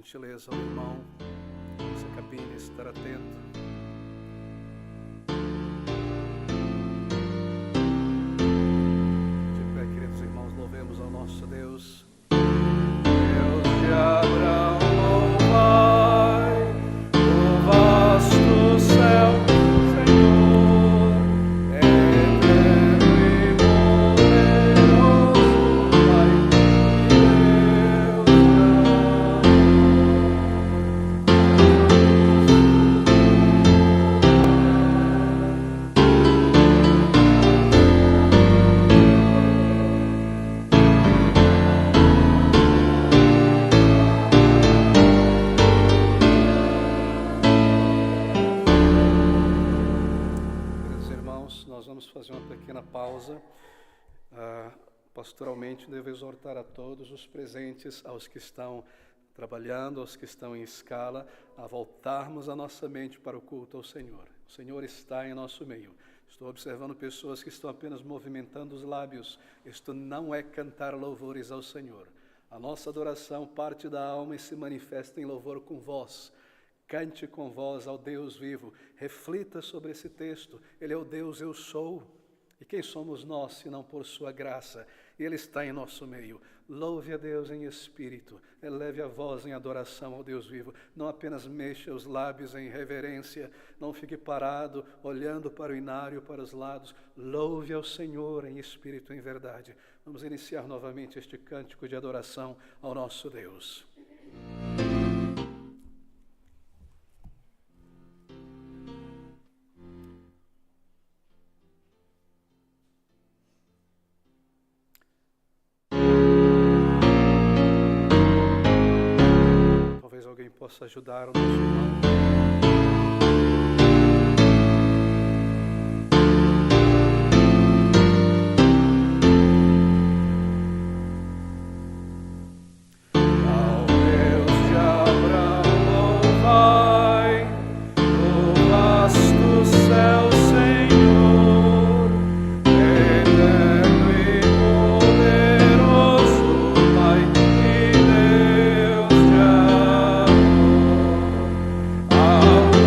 gentileza ao irmão, nessa cabine, estar atento. De pé, queridos irmãos, louvemos ao nosso Deus. Deus de Abraão, louvai o vasto céu, Senhor, eterno e poderoso, Pai de Nós vamos fazer uma pequena pausa. Pastoralmente, devo exortar a todos os presentes, aos que estão trabalhando, aos que estão em escala, a voltarmos a nossa mente para o culto ao Senhor. O Senhor está em nosso meio. Estou observando pessoas que estão apenas movimentando os lábios. Isto não é cantar louvores ao Senhor. A nossa adoração parte da alma e se manifesta em louvor com voz. Cante com voz ao Deus vivo, reflita sobre esse texto. Ele é o Deus eu sou. E quem somos nós, se não por sua graça? Ele está em nosso meio. Louve a Deus em espírito, eleve a voz em adoração ao Deus vivo. Não apenas mexa os lábios em reverência, não fique parado, olhando para o inário, para os lados. Louve ao Senhor em espírito e em verdade. Vamos iniciar novamente este cântico de adoração ao nosso Deus. Alguém possa ajudar o nosso irmão. Oh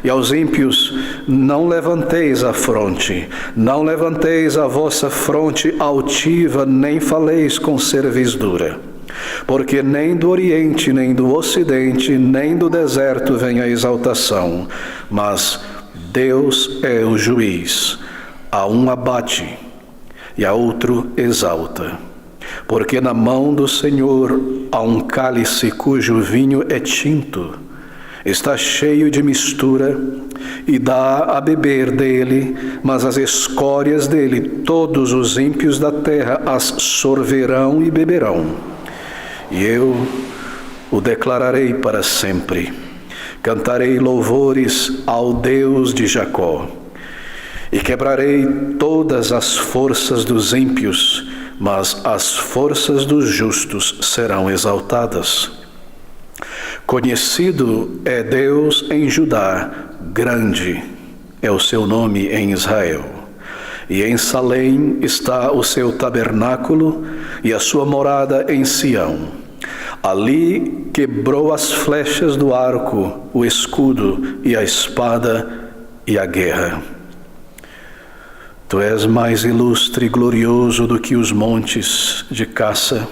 E aos ímpios não levanteis a fronte, não levanteis a vossa fronte altiva, nem faleis com cerviz dura. Porque nem do Oriente, nem do Ocidente, nem do deserto vem a exaltação, mas Deus é o juiz. A um abate e a outro exalta. Porque na mão do Senhor há um cálice cujo vinho é tinto, está cheio de mistura, e dá a beber dele, mas as escórias dele todos os ímpios da terra as sorverão e beberão. E eu o declararei para sempre. Cantarei louvores ao Deus de Jacó. E quebrarei todas as forças dos ímpios, mas as forças dos justos serão exaltadas. Conhecido é Deus em Judá, grande é o seu nome em Israel. E em Salém está o seu tabernáculo e a sua morada em Sião. Ali quebrou as flechas do arco, o escudo e a espada e a guerra. Tu és mais ilustre e glorioso do que os montes de caça.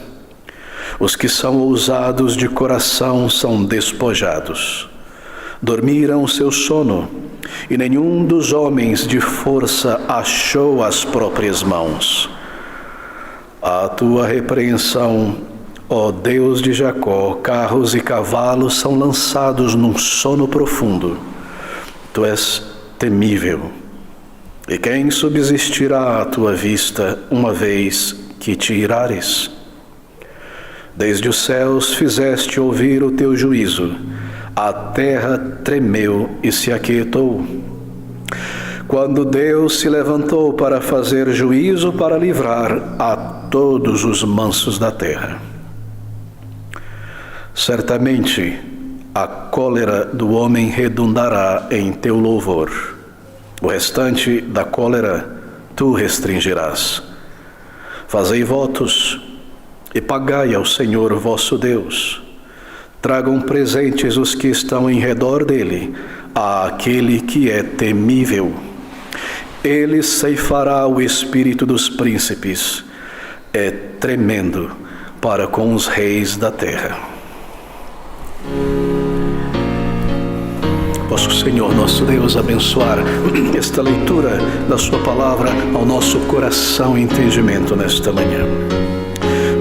Os que são ousados de coração são despojados. Dormiram o seu sono, e nenhum dos homens de força achou as próprias mãos. A tua repreensão, ó Deus de Jacó, carros e cavalos são lançados num sono profundo. Tu és temível. E quem subsistirá à tua vista, uma vez que te irares? Desde os céus fizeste ouvir o teu juízo, a terra tremeu e se aquietou. Quando Deus se levantou para fazer juízo, para livrar a todos os mansos da terra. Certamente a cólera do homem redundará em teu louvor. O restante da cólera tu restringirás. Fazei votos e pagai ao Senhor vosso Deus. Tragam presentes os que estão em redor dele, àquele que é temível. Ele ceifará o espírito dos príncipes. É tremendo para com os reis da terra. Posso, Senhor, nosso Deus, abençoar esta leitura da sua palavra ao nosso coração e entendimento nesta manhã.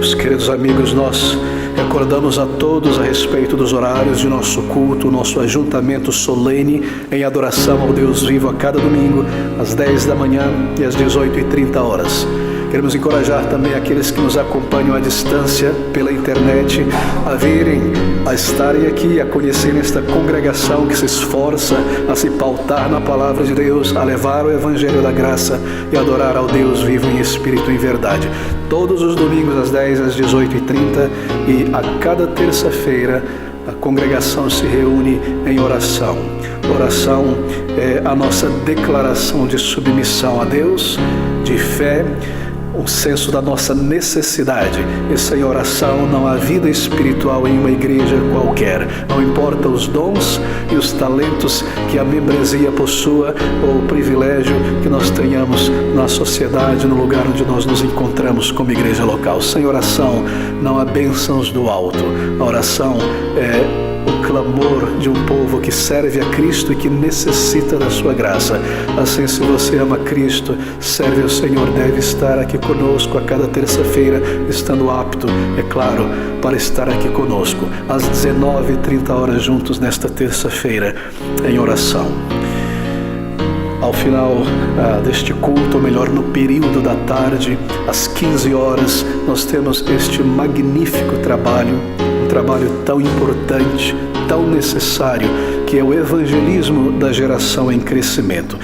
Os queridos amigos, nós recordamos a todos a respeito dos horários de nosso culto, nosso ajuntamento solene em adoração ao Deus vivo a cada domingo, às 10 da manhã e às 18h30. Queremos encorajar também aqueles que nos acompanham à distância pela internet a virem, a estarem aqui, a conhecerem esta congregação que se esforça a se pautar na palavra de Deus, a levar o Evangelho da graça e adorar ao Deus vivo em espírito e em verdade. Todos os domingos às 10 às 18h30 e a cada terça-feira a congregação se reúne em oração. Oração é a nossa declaração de submissão a Deus, de fé, o senso da nossa necessidade. E sem oração não há vida espiritual em uma igreja qualquer. Não importa os dons e os talentos que a membresia possua ou o privilégio que nós tenhamos na sociedade, no lugar onde nós nos encontramos como igreja local. Sem oração não há bênçãos do alto. A oração é o clamor de um povo que serve a Cristo e que necessita da sua graça. Assim, se você ama Cristo, serve ao Senhor, deve estar aqui conosco a cada terça-feira, estando apto, é claro, para estar aqui conosco às 19h30 juntos nesta terça-feira em oração. Ao final deste culto, ou melhor, no período da tarde, às 15 horas, nós temos este magnífico trabalho, um trabalho tão importante, tão necessário, que é o evangelismo da geração em crescimento.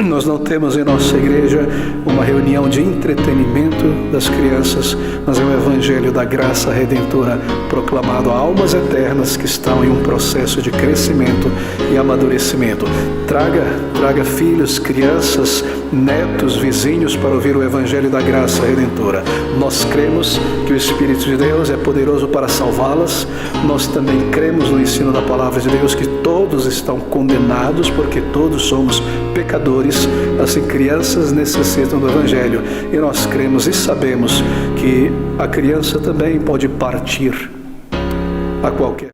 Nós não temos em nossa igreja uma reunião de entretenimento das crianças, mas é o evangelho da graça redentora proclamado a almas eternas que estão em um processo de crescimento e amadurecimento. Traga filhos, crianças, netos, vizinhos para ouvir o evangelho da graça redentora. Nós cremos que o Espírito de Deus é poderoso para salvá-las. Nós também cremos no ensino da palavra de Deus que todos todos estão condenados, porque todos somos pecadores. Assim, crianças necessitam do Evangelho, e nós cremos e sabemos que a criança também pode partir a qualquer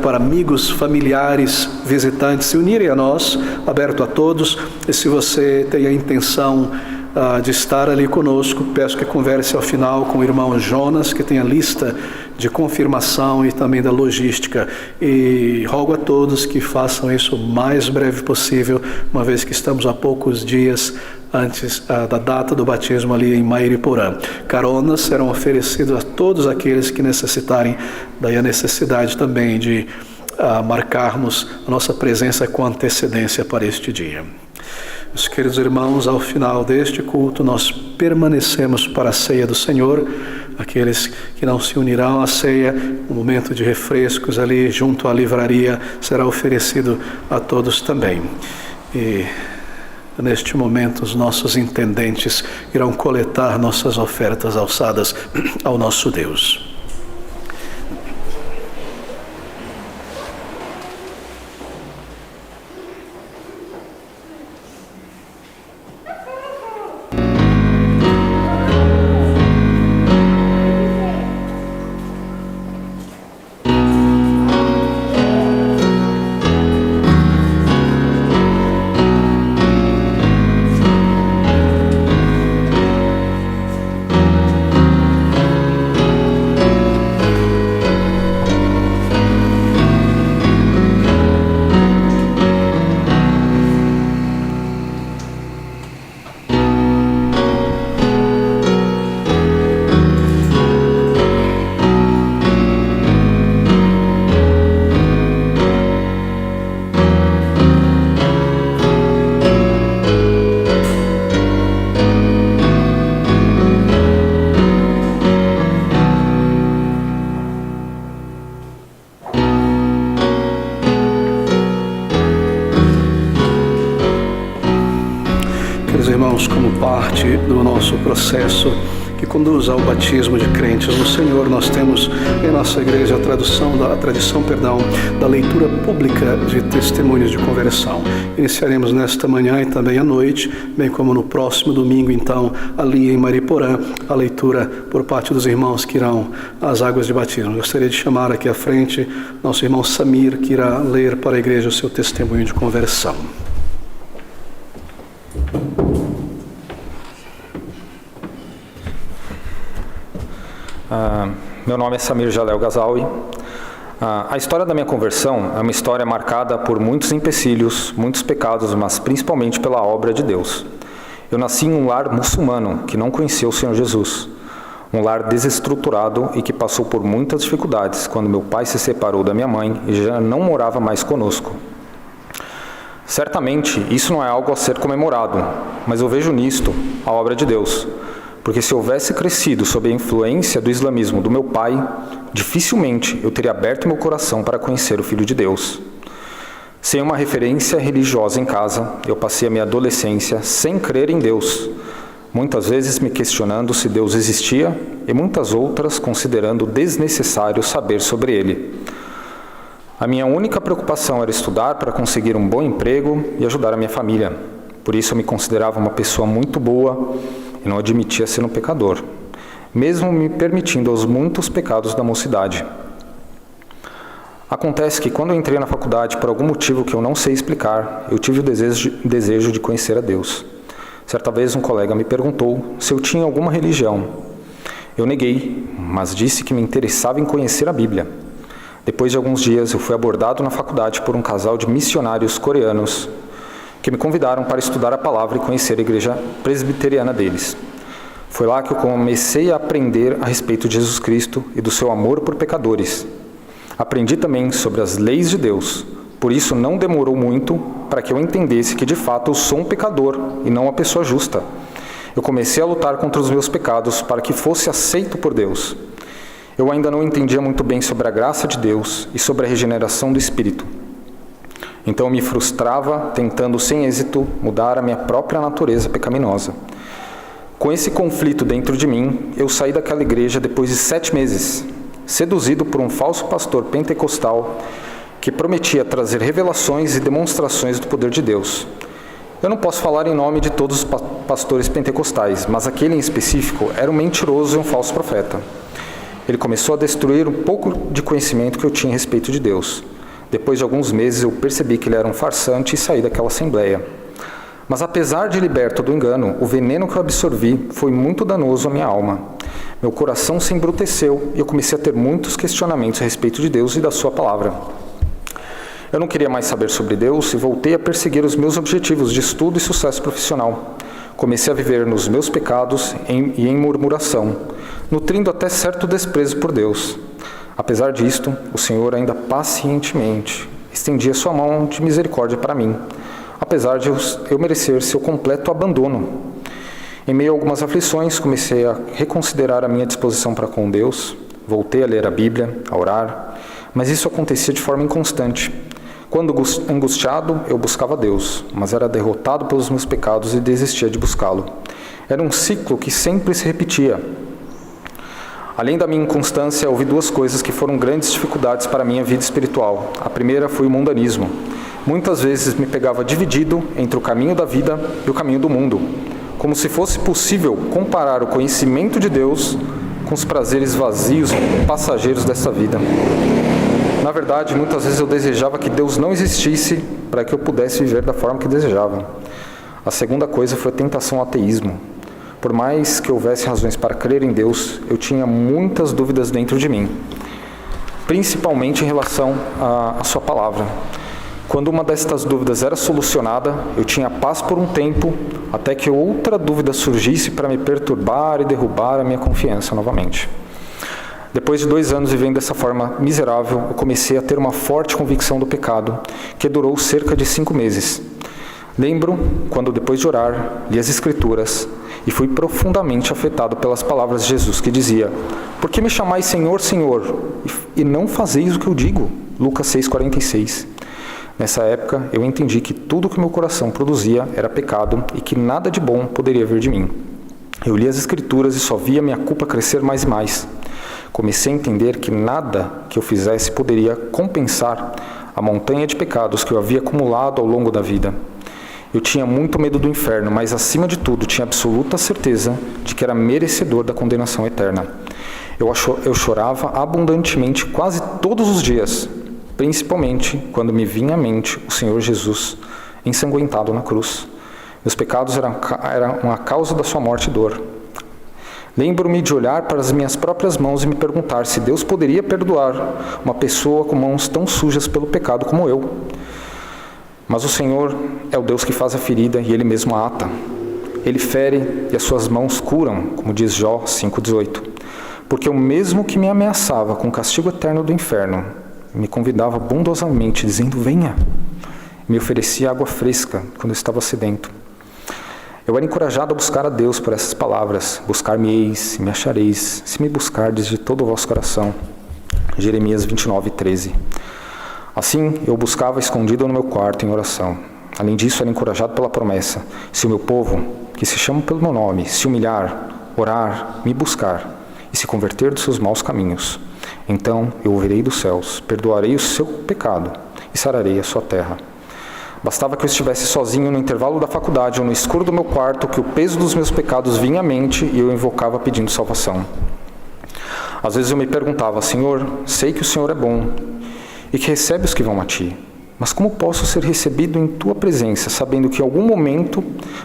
para amigos, familiares, visitantes se unirem a nós, aberto a todos. E se você tem a intenção de estar ali conosco, peço que converse ao final com o irmão Jonas, que tem a lista de confirmação e também da logística. E rogo a todos que façam isso o mais breve possível, uma vez que estamos a poucos dias antes da data do batismo ali em Mairiporã. Caronas serão oferecidas a todos aqueles que necessitarem. Daí a necessidade também de marcarmos a nossa presença com antecedência para este dia. Meus queridos irmãos, ao final deste culto, nós permanecemos para a ceia do Senhor. Aqueles que não se unirão à ceia, um momento de refrescos ali junto à livraria será oferecido a todos também. E neste momento, os nossos intendentes irão coletar nossas ofertas alçadas ao nosso Deus. Irmãos, como parte do nosso processo que conduz ao batismo de crentes no Senhor, nós temos em nossa igreja a tradição da leitura pública de testemunhos de conversão. Iniciaremos nesta manhã e também à noite, bem como no próximo domingo, então, ali em Mairiporã, a leitura por parte dos irmãos que irão às águas de batismo. Gostaria de chamar aqui à frente nosso irmão Samir, que irá ler para a igreja o seu testemunho de conversão. Meu nome é Samir Jalel Gazawi. A história da minha conversão é uma história marcada por muitos empecilhos, muitos pecados, mas principalmente pela obra de Deus. Eu nasci em um lar muçulmano que não conhecia o Senhor Jesus. Um lar desestruturado e que passou por muitas dificuldades quando meu pai se separou da minha mãe e já não morava mais conosco. Certamente, isso não é algo a ser comemorado, mas eu vejo nisto a obra de Deus. Porque se eu houvesse crescido sob a influência do islamismo do meu pai, dificilmente eu teria aberto meu coração para conhecer o Filho de Deus. Sem uma referência religiosa em casa, eu passei a minha adolescência sem crer em Deus, muitas vezes me questionando se Deus existia e muitas outras considerando desnecessário saber sobre Ele. A minha única preocupação era estudar para conseguir um bom emprego e ajudar a minha família. Por isso eu me considerava uma pessoa muito boa e não admitia ser um pecador, mesmo me permitindo os muitos pecados da mocidade. Acontece que quando eu entrei na faculdade, por algum motivo que eu não sei explicar, eu tive o desejo de conhecer a Deus. Certa vez um colega me perguntou se eu tinha alguma religião. Eu neguei, mas disse que me interessava em conhecer a Bíblia. Depois de alguns dias, eu fui abordado na faculdade por um casal de missionários coreanos que me convidaram para estudar a palavra e conhecer a igreja presbiteriana deles. Foi lá que eu comecei a aprender a respeito de Jesus Cristo e do seu amor por pecadores. Aprendi também sobre as leis de Deus. Por isso não demorou muito para que eu entendesse que de fato eu sou um pecador e não uma pessoa justa. Eu comecei a lutar contra os meus pecados para que fosse aceito por Deus. Eu ainda não entendia muito bem sobre a graça de Deus e sobre a regeneração do Espírito. Então eu me frustrava, tentando sem êxito mudar a minha própria natureza pecaminosa. Com esse conflito dentro de mim, eu saí daquela igreja depois de 7 meses, seduzido por um falso pastor pentecostal que prometia trazer revelações e demonstrações do poder de Deus. Eu não posso falar em nome de todos os pastores pentecostais, mas aquele em específico era um mentiroso e um falso profeta. Ele começou a destruir um pouco de conhecimento que eu tinha a respeito de Deus. Depois de alguns meses eu percebi que ele era um farsante e saí daquela assembleia. Mas apesar de liberto do engano, o veneno que eu absorvi foi muito danoso à minha alma. Meu coração se embruteceu e eu comecei a ter muitos questionamentos a respeito de Deus e da sua palavra. Eu não queria mais saber sobre Deus e voltei a perseguir os meus objetivos de estudo e sucesso profissional. Comecei a viver nos meus pecados e em murmuração, nutrindo até certo desprezo por Deus. Apesar disto, o Senhor ainda pacientemente estendia sua mão de misericórdia para mim, apesar de eu merecer seu completo abandono. Em meio a algumas aflições, comecei a reconsiderar a minha disposição para com Deus, voltei a ler a Bíblia, a orar, mas isso acontecia de forma inconstante. Quando angustiado, eu buscava Deus, mas era derrotado pelos meus pecados e desistia de buscá-lo. Era um ciclo que sempre se repetia. Além da minha inconstância, houve 2 coisas que foram grandes dificuldades para a minha vida espiritual. A primeira foi o mundanismo. Muitas vezes me pegava dividido entre o caminho da vida e o caminho do mundo, como se fosse possível comparar o conhecimento de Deus com os prazeres vazios e passageiros dessa vida. Na verdade, muitas vezes eu desejava que Deus não existisse para que eu pudesse viver da forma que desejava. A segunda coisa foi a tentação ao ateísmo. Por mais que houvesse razões para crer em Deus, eu tinha muitas dúvidas dentro de mim, principalmente em relação à sua palavra. Quando uma destas dúvidas era solucionada, eu tinha paz por um tempo, até que outra dúvida surgisse para me perturbar e derrubar a minha confiança novamente. Depois de 2 anos vivendo dessa forma miserável, eu comecei a ter uma forte convicção do pecado, que durou cerca de 5 meses. Lembro quando, depois de orar, li as Escrituras e fui profundamente afetado pelas palavras de Jesus, que dizia: "Por que me chamais Senhor, Senhor, e não fazeis o que eu digo?" Lucas 6,46. Nessa época, eu entendi que tudo que meu coração produzia era pecado e que nada de bom poderia vir de mim. Eu li as Escrituras e só via minha culpa crescer mais e mais. Comecei a entender que nada que eu fizesse poderia compensar a montanha de pecados que eu havia acumulado ao longo da vida. Eu tinha muito medo do inferno, mas acima de tudo tinha absoluta certeza de que era merecedor da condenação eterna. Eu chorava abundantemente quase todos os dias, principalmente quando me vinha à mente o Senhor Jesus ensanguentado na cruz. Meus pecados eram a causa da sua morte e dor. Lembro-me de olhar para as minhas próprias mãos e me perguntar se Deus poderia perdoar uma pessoa com mãos tão sujas pelo pecado como eu. Mas o Senhor é o Deus que faz a ferida e Ele mesmo a ata. Ele fere e as suas mãos curam, como diz Jó 5,18. Porque o mesmo que me ameaçava com o castigo eterno do inferno, me convidava bondosamente, dizendo: "Venha", me oferecia água fresca quando eu estava sedento. Eu era encorajado a buscar a Deus por essas palavras: "Buscar-me-eis e me achareis, se me buscardes de todo o vosso coração." Jeremias 29:13. Assim, eu buscava escondido no meu quarto em oração. Além disso, era encorajado pela promessa: "Se o meu povo, que se chama pelo meu nome, se humilhar, orar, me buscar e se converter dos seus maus caminhos, então eu ouvirei dos céus, perdoarei o seu pecado e sararei a sua terra." Bastava que eu estivesse sozinho no intervalo da faculdade ou no escuro do meu quarto, que o peso dos meus pecados vinha à mente e eu invocava pedindo salvação. Às vezes eu me perguntava: "Senhor, sei que o Senhor é bom e que recebe os que vão a Ti, mas como posso ser recebido em Tua presença, sabendo que em algum momento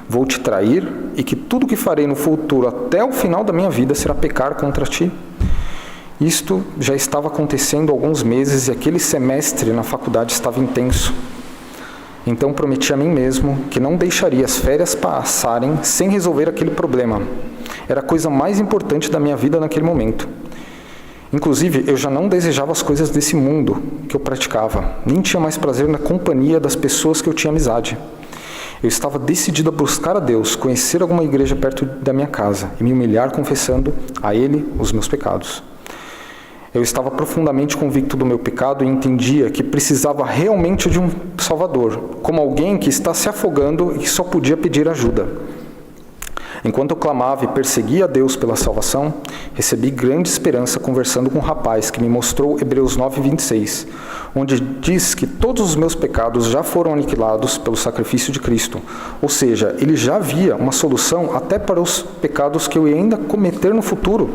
vou Te trair e que tudo que farei no futuro até o final da minha vida será pecar contra Ti?" Isto já estava acontecendo há alguns meses e aquele semestre na faculdade estava intenso. Então prometi a mim mesmo que não deixaria as férias passarem sem resolver aquele problema. era a coisa mais importante da minha vida naquele momento. Inclusive, eu já não desejava as coisas desse mundo que eu praticava, nem tinha mais prazer na companhia das pessoas que eu tinha amizade. Eu estava decidido a buscar a Deus, conhecer alguma igreja perto da minha casa e me humilhar confessando a Ele os meus pecados. Eu estava profundamente convicto do meu pecado e entendia que precisava realmente de um Salvador, como alguém que está se afogando e que só podia pedir ajuda. Enquanto eu clamava e perseguia a Deus pela salvação, recebi grande esperança conversando com um rapaz que me mostrou Hebreus 9:26, onde diz que todos os meus pecados já foram aniquilados pelo sacrifício de Cristo. Ou seja, ele já havia uma solução até para os pecados que eu ia ainda cometer no futuro.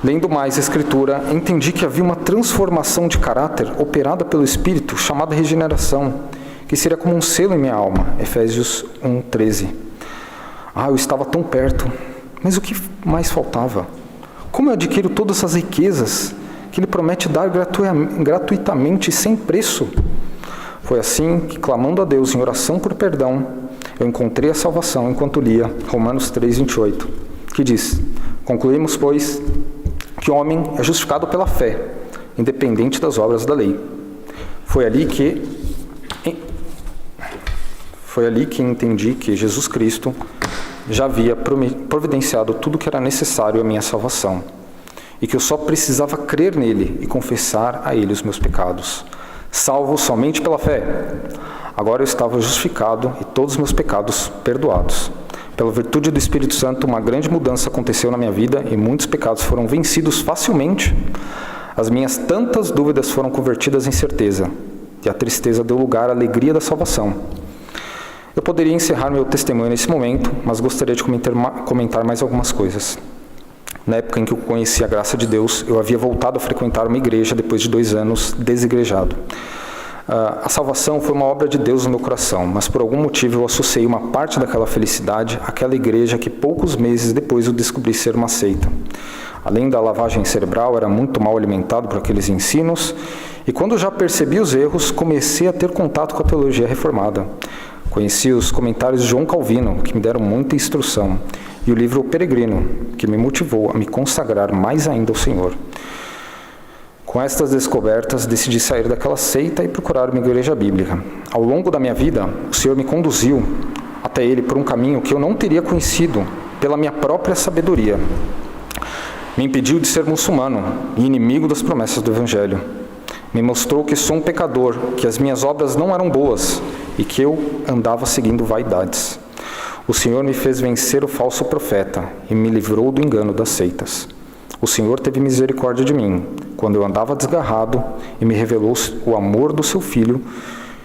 Lendo mais a Escritura, entendi que havia uma transformação de caráter operada pelo Espírito, chamada regeneração, que seria como um selo em minha alma. Efésios 1:13. Eu estava tão perto, mas o que mais faltava? Como eu adquiro todas essas riquezas que Ele promete dar gratuitamente e sem preço? Foi assim que, clamando a Deus em oração por perdão, eu encontrei a salvação enquanto lia Romanos 3:28, que diz: concluímos, pois, que o homem é justificado pela fé, independente das obras da lei. Foi ali que entendi que Jesus Cristo já havia providenciado tudo o que era necessário à minha salvação, e que eu só precisava crer nele e confessar a ele os meus pecados. Salvo somente pela fé. Agora eu estava justificado e todos os meus pecados perdoados. Pela virtude do Espírito Santo, uma grande mudança aconteceu na minha vida e muitos pecados foram vencidos facilmente. As minhas tantas dúvidas foram convertidas em certeza, e a tristeza deu lugar à alegria da salvação. Eu poderia encerrar meu testemunho nesse momento, mas gostaria de comentar mais algumas coisas. Na época em que eu conheci a graça de Deus, eu havia voltado a frequentar uma igreja depois de 2 anos desigrejado. A salvação foi uma obra de Deus no meu coração, mas por algum motivo eu associei uma parte daquela felicidade àquela igreja que poucos meses depois eu descobri ser uma seita. Além da lavagem cerebral, era muito mal alimentado por aqueles ensinos, e quando já percebi os erros, comecei a ter contato com a teologia reformada. Conheci os comentários de João Calvino, que me deram muita instrução, e o livro O Peregrino, que me motivou a me consagrar mais ainda ao Senhor. Com estas descobertas, decidi sair daquela seita e procurar uma igreja bíblica. Ao longo da minha vida, o Senhor me conduziu até Ele por um caminho que eu não teria conhecido pela minha própria sabedoria. Me impediu de ser muçulmano e inimigo das promessas do Evangelho. Me mostrou que sou um pecador, que as minhas obras não eram boas e que eu andava seguindo vaidades. O Senhor me fez vencer o falso profeta e me livrou do engano das seitas. O Senhor teve misericórdia de mim, quando eu andava desgarrado, e me revelou o amor do seu Filho,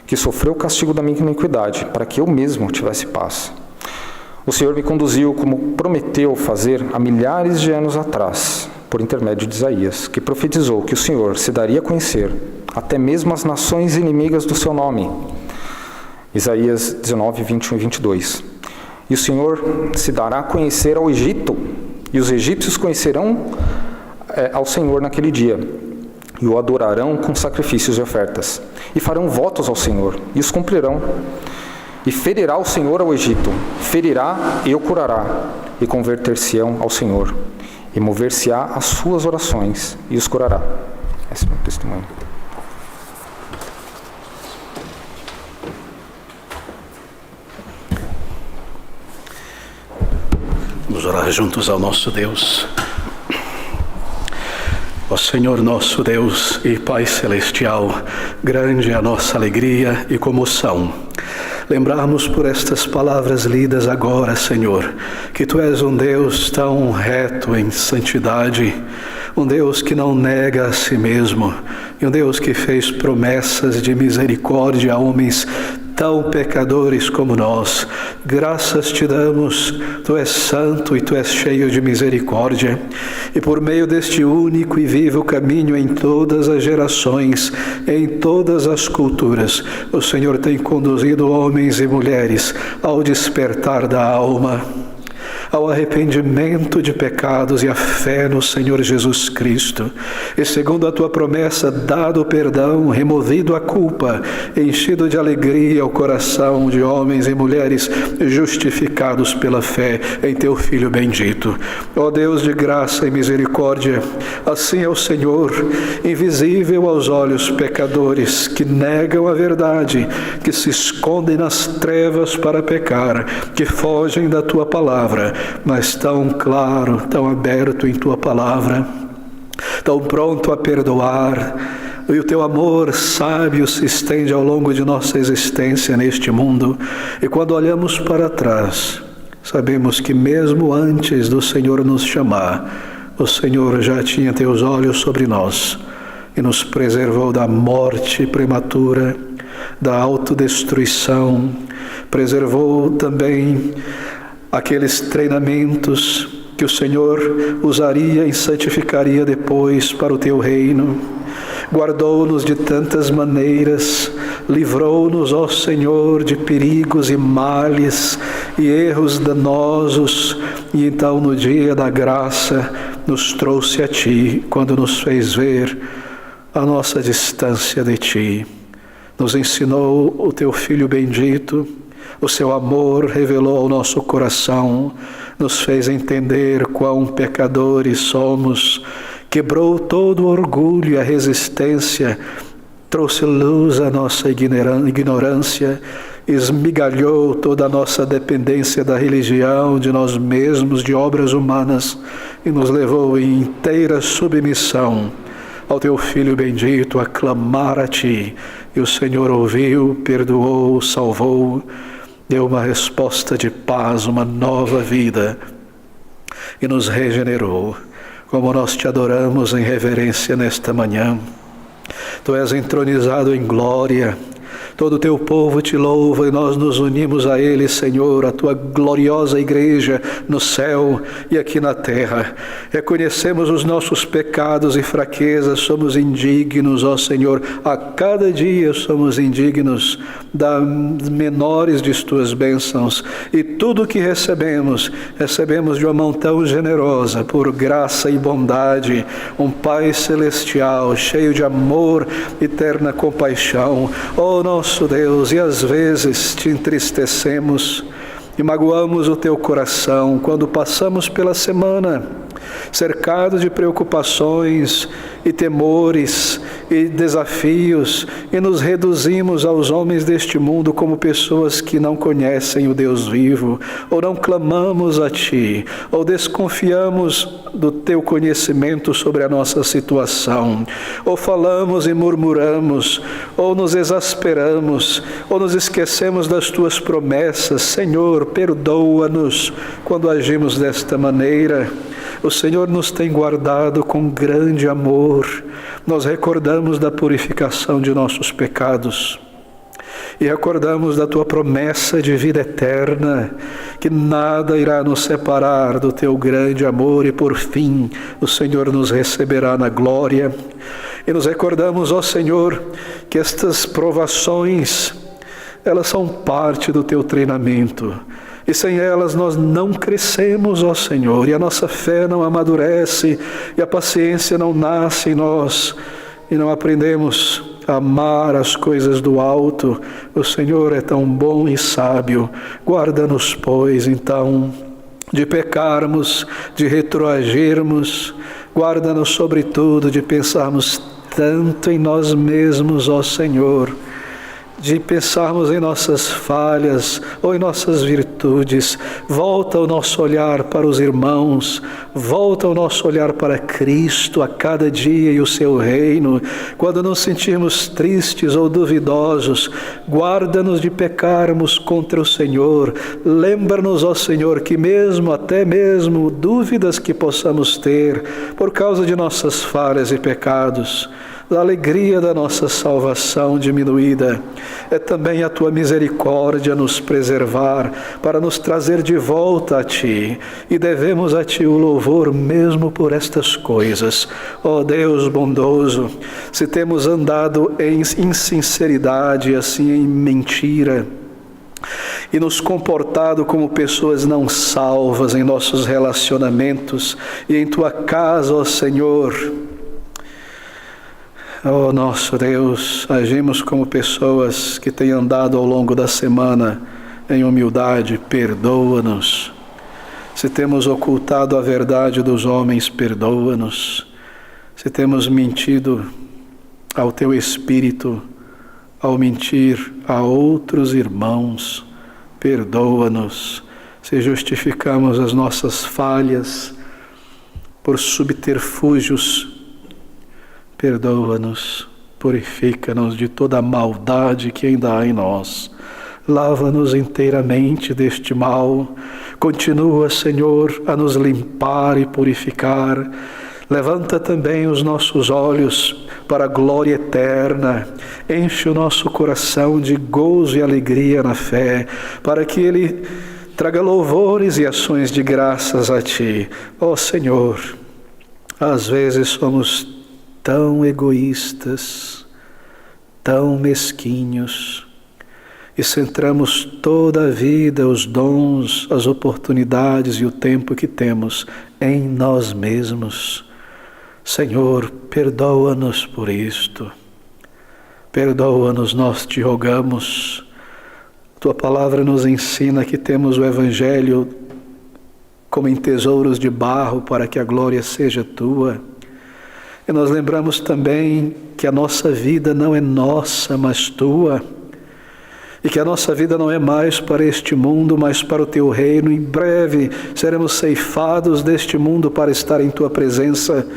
que sofreu o castigo da minha iniquidade, para que eu mesmo tivesse paz. O Senhor me conduziu como prometeu fazer há milhares de anos atrás, por intermédio de Isaías, que profetizou que o Senhor se daria a conhecer até mesmo as nações inimigas do seu nome. Isaías 19, 21 e 22. E o Senhor se dará a conhecer ao Egito, e os egípcios conhecerão ao Senhor naquele dia, e o adorarão com sacrifícios e ofertas, e farão votos ao Senhor, e os cumprirão. E ferirá o Senhor ao Egito, ferirá e o curará, e converter-se-ão ao Senhor, e mover-se-á às suas orações, e os curará. Esse é o meu testemunho. Vamos orar juntos ao nosso Deus. Ó Senhor nosso Deus e Pai Celestial, grande é a nossa alegria e comoção lembrarmos por estas palavras lidas agora, Senhor, que Tu és um Deus tão reto em santidade, um Deus que não nega a si mesmo, e um Deus que fez promessas de misericórdia a homens tão pecadores como nós. Graças te damos, Tu és santo e Tu és cheio de misericórdia, e por meio deste único e vivo caminho em todas as gerações, em todas as culturas, o Senhor tem conduzido homens e mulheres ao despertar da alma. ao arrependimento de pecados e à fé no Senhor Jesus Cristo. E segundo a tua promessa, dado o perdão, removido a culpa, enchido de alegria o coração de homens e mulheres justificados pela fé em teu Filho bendito. Ó Deus de graça e misericórdia, assim é o Senhor, invisível aos olhos pecadores que negam a verdade, que se escondem nas trevas para pecar, que fogem da tua palavra, mas tão claro, tão aberto em tua palavra, tão pronto a perdoar. E o teu amor sábio se estende ao longo de nossa existência neste mundo. E quando olhamos para trás, sabemos que mesmo antes do Senhor nos chamar, o Senhor já tinha teus olhos sobre nós e nos preservou da morte prematura, da autodestruição, preservou também aqueles treinamentos que o Senhor usaria e santificaria depois para o teu reino. Guardou-nos de tantas maneiras, livrou-nos, ó Senhor, de perigos e males e erros danosos, e então no dia da graça nos trouxe a Ti, quando nos fez ver a nossa distância de Ti. Nos ensinou o Teu Filho bendito, o Seu amor revelou ao nosso coração, nos fez entender quão pecadores somos, quebrou todo o orgulho e a resistência, trouxe luz à nossa ignorância, esmigalhou toda a nossa dependência da religião, de nós mesmos, de obras humanas, e nos levou em inteira submissão ao Teu Filho bendito, a clamar a Ti. E o Senhor ouviu, perdoou, salvou, deu uma resposta de paz, uma nova vida, e nos regenerou. Como nós Te adoramos em reverência nesta manhã. Tu és entronizado em glória, todo o Teu povo Te louva e nós nos unimos a Ele, Senhor, a Tua gloriosa igreja no céu e aqui na terra. Reconhecemos os nossos pecados e fraquezas, somos indignos, ó Senhor, a cada dia somos indignos das menores de Tuas bênçãos, e tudo o que recebemos de uma mão tão generosa, por graça e bondade, um Pai celestial, cheio de amor, eterna compaixão. Ó nosso Deus, e às vezes Te entristecemos e magoamos o Teu coração quando passamos pela semana cercados de preocupações e temores e desafios, e nos reduzimos aos homens deste mundo como pessoas que não conhecem o Deus vivo, ou não clamamos a Ti, ou desconfiamos do Teu conhecimento sobre a nossa situação, ou falamos e murmuramos, ou nos exasperamos, ou nos esquecemos das Tuas promessas. Senhor, perdoa-nos quando agimos desta maneira. O Senhor nos tem guardado com grande amor. Nós recordamos da purificação de nossos pecados e recordamos da Tua promessa de vida eterna, que nada irá nos separar do Teu grande amor, e por fim o Senhor nos receberá na glória. E nos recordamos, ó Senhor, que estas provações, elas são parte do Teu treinamento, e sem elas nós não crescemos, ó Senhor, e a nossa fé não amadurece, e a paciência não nasce em nós, e não aprendemos a amar as coisas do alto. O Senhor é tão bom e sábio. Guarda-nos, pois, então, de pecarmos, de retroagirmos. Guarda-nos, sobretudo, de pensarmos tanto em nós mesmos, ó Senhor, de pensarmos em nossas falhas ou em nossas virtudes. Volta o nosso olhar para os irmãos, volta o nosso olhar para Cristo a cada dia e o Seu reino. Quando nos sentirmos tristes ou duvidosos, guarda-nos de pecarmos contra o Senhor. Lembra-nos, ó Senhor, que até mesmo dúvidas que possamos ter por causa de nossas falhas e pecados, da alegria da nossa salvação diminuída, é também a Tua misericórdia nos preservar, para nos trazer de volta a Ti, e devemos a Ti o louvor mesmo por estas coisas. Ó Deus bondoso, se temos andado em insinceridade, assim em mentira, e nos comportado como pessoas não salvas em nossos relacionamentos e em Tua casa, ó Senhor. Ó nosso Deus, agimos como pessoas que têm andado ao longo da semana em humildade, perdoa-nos. Se temos ocultado a verdade dos homens, perdoa-nos. Se temos mentido ao Teu Espírito, ao mentir a outros irmãos, perdoa-nos. Se justificamos as nossas falhas por subterfúgios, perdoa-nos. Purifica-nos de toda a maldade que ainda há em nós. Lava-nos inteiramente deste mal. Continua, Senhor, a nos limpar e purificar. Levanta também os nossos olhos para a glória eterna. Enche o nosso coração de gozo e alegria na fé, para que ele traga louvores e ações de graças a Ti. Ó Senhor, às vezes somos tão egoístas, tão mesquinhos, e centramos toda a vida, os dons, as oportunidades e o tempo que temos em nós mesmos. Senhor, perdoa-nos por isto. Perdoa-nos, nós te rogamos. Tua palavra nos ensina que temos o Evangelho como em tesouros de barro para que a glória seja Tua. E nós lembramos também que a nossa vida não é nossa, mas Tua. E que a nossa vida não é mais para este mundo, mas para o Teu reino. Em breve seremos ceifados deste mundo para estar em Tua presença.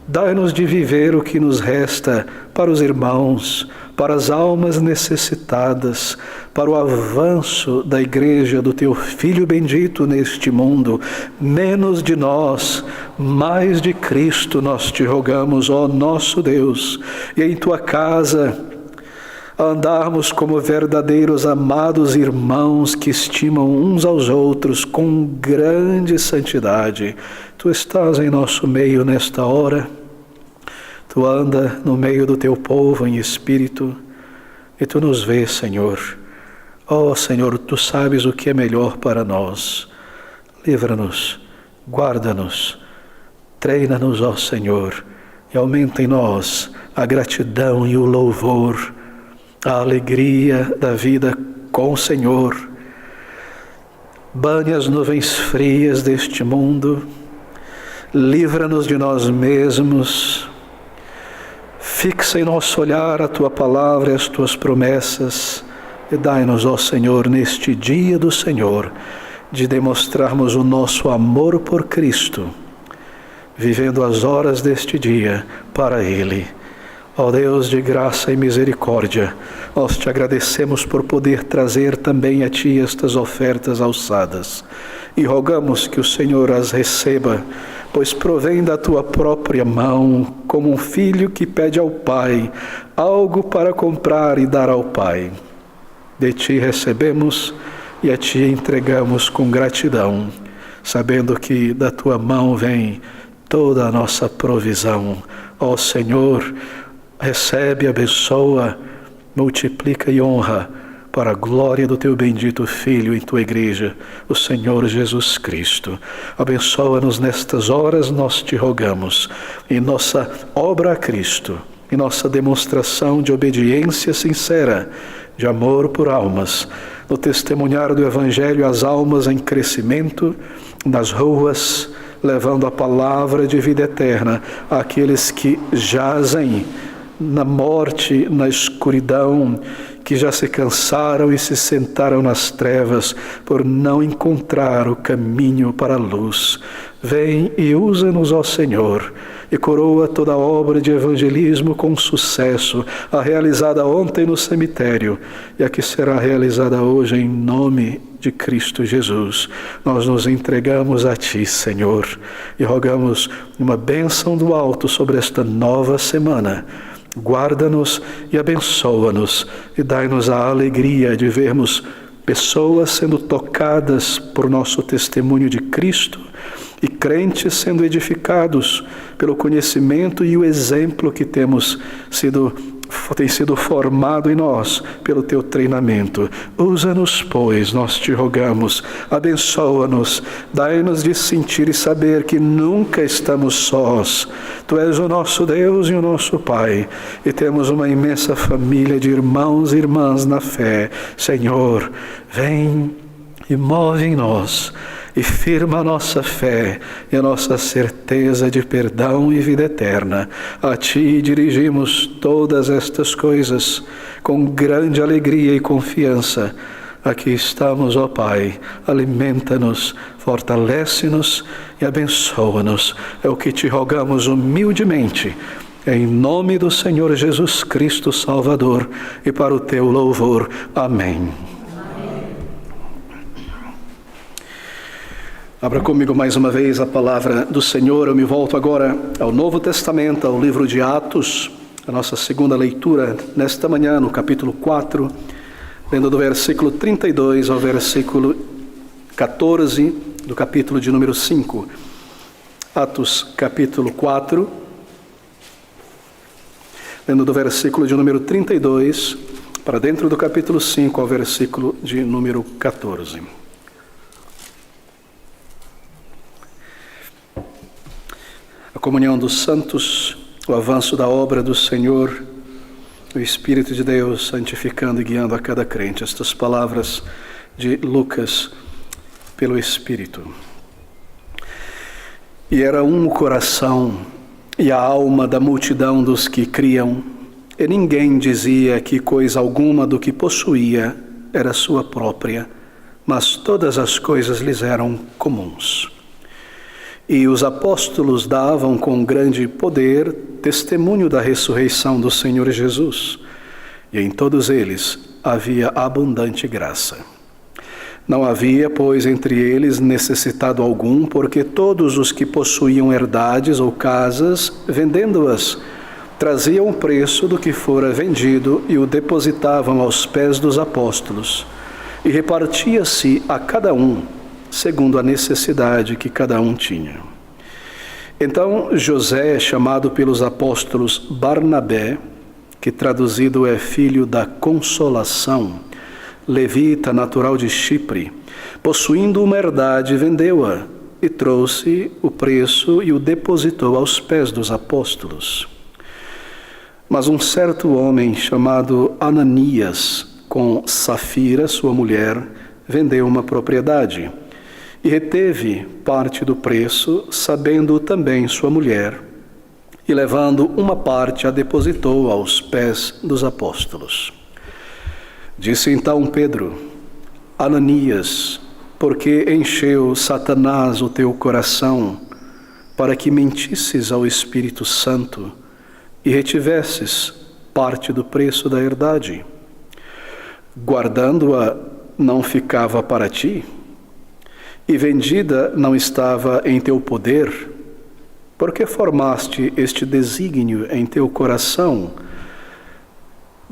Dai-nos de viver o que nos resta para os irmãos, para as almas necessitadas, para o avanço da Igreja do Teu Filho bendito neste mundo. Menos de nós, mais de Cristo nós te rogamos, ó nosso Deus. E em Tua casa, a andarmos como verdadeiros amados irmãos que estimam uns aos outros com grande santidade. Tu estás em nosso meio nesta hora, Tu anda no meio do Teu povo em espírito e Tu nos vês, Senhor. Ó Senhor, Tu sabes o que é melhor para nós. Livra-nos, guarda-nos, treina-nos, ó Senhor, e aumenta em nós a gratidão e o louvor, a alegria da vida com o Senhor. Bane as nuvens frias deste mundo, livra-nos de nós mesmos, fixa em nosso olhar a Tua palavra e as Tuas promessas, e dai-nos, ó Senhor, neste dia do Senhor, de demonstrarmos o nosso amor por Cristo, vivendo as horas deste dia para Ele. Ó Deus de graça e misericórdia, nós Te agradecemos por poder trazer também a Ti estas ofertas alçadas e rogamos que o Senhor as receba, pois provém da Tua própria mão, como um filho que pede ao Pai algo para comprar e dar ao Pai. De Ti recebemos e a Ti entregamos com gratidão, sabendo que da Tua mão vem toda a nossa provisão. Ó Senhor, recebe, abençoa, multiplica e honra para a glória do Teu bendito Filho em Tua Igreja, o Senhor Jesus Cristo. Abençoa-nos nestas horas, nós Te rogamos, em nossa obra a Cristo, em nossa demonstração de obediência sincera, de amor por almas, no testemunhar do Evangelho às almas em crescimento, nas ruas, levando a palavra de vida eterna àqueles que jazem na morte, na escuridão, que já se cansaram e se sentaram nas trevas por não encontrar o caminho para a luz. Vem e usa-nos, ó Senhor, e coroa toda a obra de evangelismo com sucesso, a realizada ontem no cemitério e a que será realizada hoje em nome de Cristo Jesus. Nós nos entregamos a Ti, Senhor, e rogamos uma bênção do alto sobre esta nova semana. Guarda-nos e abençoa-nos e dai-nos a alegria de vermos pessoas sendo tocadas por nosso testemunho de Cristo e crentes sendo edificados pelo conhecimento e o exemplo que temos sido tem sido formado em nós pelo teu treinamento. Usa-nos, pois, nós te rogamos, abençoa-nos, dai-nos de sentir e saber que nunca estamos sós. Tu és o nosso Deus e o nosso Pai, e temos uma imensa família de irmãos e irmãs na fé. Senhor, vem e move em nós, e firma a nossa fé e a nossa certeza de perdão e vida eterna. A Ti dirigimos todas estas coisas com grande alegria e confiança. Aqui estamos, ó Pai, alimenta-nos, fortalece-nos e abençoa-nos. É o que te rogamos humildemente, em nome do Senhor Jesus Cristo Salvador, e para o teu louvor. Amém. Abra comigo mais uma vez a palavra do Senhor. Eu me volto agora ao Novo Testamento, ao livro de Atos, a nossa segunda leitura nesta manhã, no capítulo 4, lendo do versículo 32 ao versículo 14 do capítulo de número 5. Atos, capítulo 4, lendo do versículo de número 32 para dentro do capítulo 5 ao versículo de número 14. A comunhão dos santos, o avanço da obra do Senhor, o Espírito de Deus santificando e guiando a cada crente. Estas palavras de Lucas pelo Espírito. E era um o coração e a alma da multidão dos que criam, e ninguém dizia que coisa alguma do que possuía era sua própria, mas todas as coisas lhes eram comuns. E os apóstolos davam com grande poder testemunho da ressurreição do Senhor Jesus, e em todos eles havia abundante graça. Não havia, pois, entre eles necessitado algum, porque todos os que possuíam herdades ou casas, vendendo-as, traziam o preço do que fora vendido e o depositavam aos pés dos apóstolos, e repartia-se a cada um segundo a necessidade que cada um tinha. Então José, chamado pelos apóstolos Barnabé, que traduzido é filho da consolação, levita natural de Chipre, possuindo uma herdade, vendeu-a e trouxe o preço e o depositou aos pés dos apóstolos. Mas um certo homem chamado Ananias, com Safira, sua mulher, vendeu uma propriedade e reteve parte do preço, sabendo também sua mulher, e levando uma parte a depositou aos pés dos apóstolos. Disse então Pedro: Ananias, por que encheu Satanás o teu coração, para que mentisses ao Espírito Santo e retivesses parte do preço da herdade? Guardando-a não ficava para ti? E vendida não estava em teu poder? Por que formaste este desígnio em teu coração?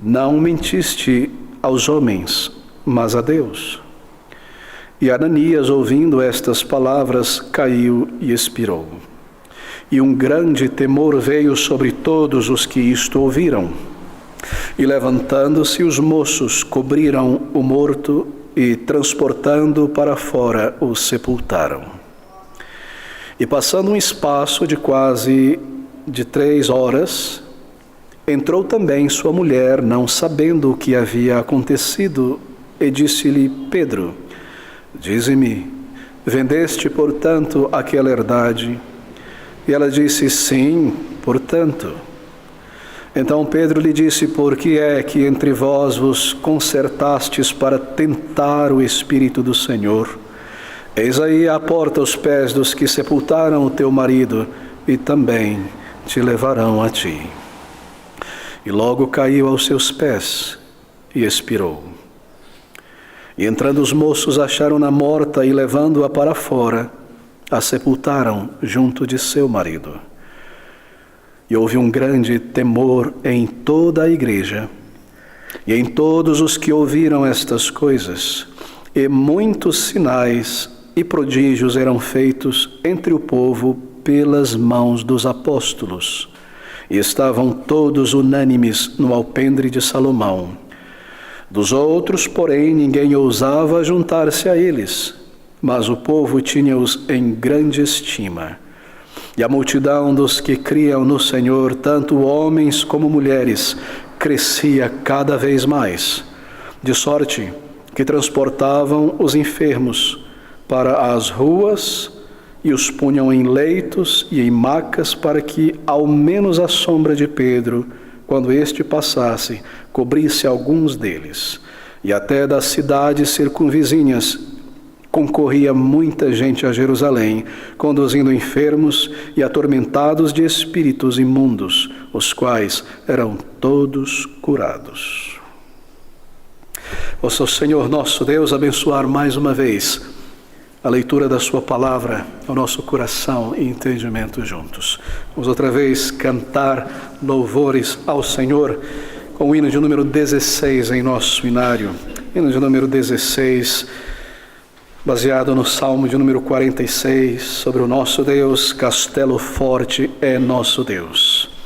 Não mentiste aos homens, mas a Deus. E Ananias, ouvindo estas palavras, caiu e expirou. E um grande temor veio sobre todos os que isto ouviram. E levantando-se os moços, cobriram o morto e, transportando-o para fora, o sepultaram. E passando um espaço de quase 3 horas, entrou também sua mulher, não sabendo o que havia acontecido, e disse-lhe: Pedro, dize-me, vendeste, portanto, aquela herdade? E ela disse: sim, portanto. Então Pedro lhe disse: por que é que entre vós vos concertastes para tentar o Espírito do Senhor? Eis aí a porta aos pés dos que sepultaram o teu marido, e também te levarão a ti. E logo caiu aos seus pés e expirou. E entrando os moços, acharam-na morta, e levando-a para fora, a sepultaram junto de seu marido. E houve um grande temor em toda a igreja e em todos os que ouviram estas coisas, e muitos sinais e prodígios eram feitos entre o povo pelas mãos dos apóstolos. e estavam todos unânimes no alpendre de Salomão. Dos outros, porém, ninguém ousava juntar-se a eles, mas o povo tinha-os em grande estima. E a multidão dos que criam no Senhor, tanto homens como mulheres, crescia cada vez mais, de sorte que transportavam os enfermos para as ruas e os punham em leitos e em macas para que, ao menos a sombra de Pedro, quando este passasse, cobrisse alguns deles. E até das cidades circunvizinhas concorria muita gente a Jerusalém, conduzindo enfermos e atormentados de espíritos imundos, os quais eram todos curados. Possa o Senhor nosso Deus abençoar mais uma vez a leitura da sua palavra ao nosso coração e entendimento juntos. Vamos outra vez cantar louvores ao Senhor com o hino de número 16 em nosso inário. Hino de número 16, baseado no Salmo de número 46, sobre o nosso Deus, castelo forte é nosso Deus.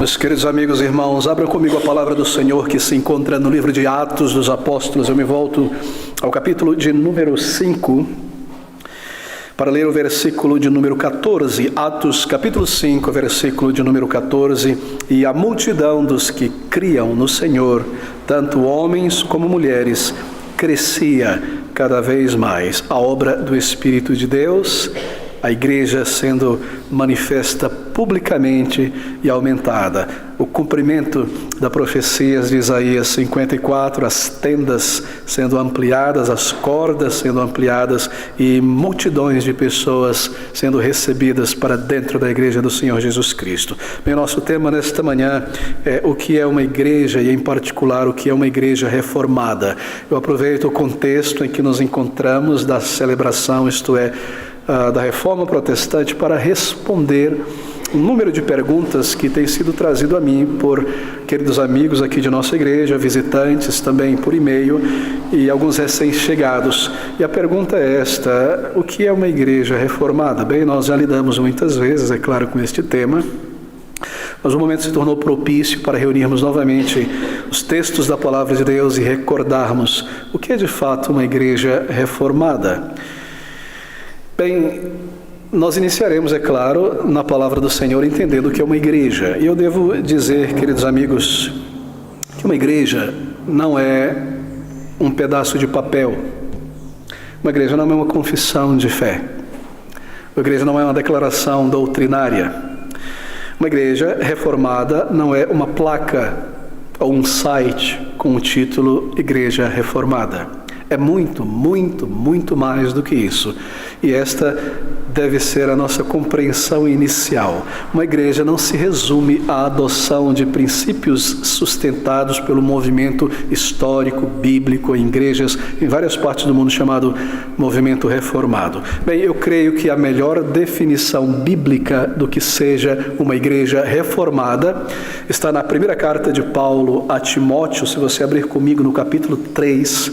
Meus queridos amigos e irmãos, abram comigo a palavra do Senhor que se encontra no livro de Atos dos Apóstolos. Eu me volto ao capítulo de número 5 para ler o versículo de número 14. Atos capítulo 5, versículo de número 14. E a multidão dos que criam no Senhor, tanto homens como mulheres, crescia cada vez mais. A obra do Espírito de Deus, a igreja sendo manifesta publicamente e aumentada. O cumprimento da profecia de Isaías 54, as tendas sendo ampliadas, as cordas sendo ampliadas e multidões de pessoas sendo recebidas para dentro da igreja do Senhor Jesus Cristo. Bem, nosso tema nesta manhã é o que é uma igreja e, em particular, o que é uma igreja reformada. Eu aproveito o contexto em que nos encontramos da celebração, isto é, da Reforma Protestante, para responder um número de perguntas que tem sido trazido a mim por queridos amigos aqui de nossa igreja, visitantes também por e-mail e alguns recém-chegados. E a pergunta é esta: o que é uma igreja reformada? Bem, nós já lidamos muitas vezes, é claro, com este tema, mas o momento se tornou propício para reunirmos novamente os textos da Palavra de Deus e recordarmos o que é de fato uma igreja reformada. Bem, nós iniciaremos, é claro, na palavra do Senhor, entendendo o que é uma igreja. E eu devo dizer, queridos amigos, que uma igreja não é um pedaço de papel. Uma igreja não é uma confissão de fé. Uma igreja não é uma declaração doutrinária. Uma igreja reformada não é uma placa ou um site com o título Igreja Reformada. É muito, muito, muito mais do que isso. E esta deve ser a nossa compreensão inicial. Uma igreja não se resume à adoção de princípios sustentados pelo movimento histórico, bíblico, em igrejas em várias partes do mundo chamado movimento reformado. Bem, eu creio que a melhor definição bíblica do que seja uma igreja reformada está na primeira carta de Paulo a Timóteo. Se você abrir comigo no capítulo 3,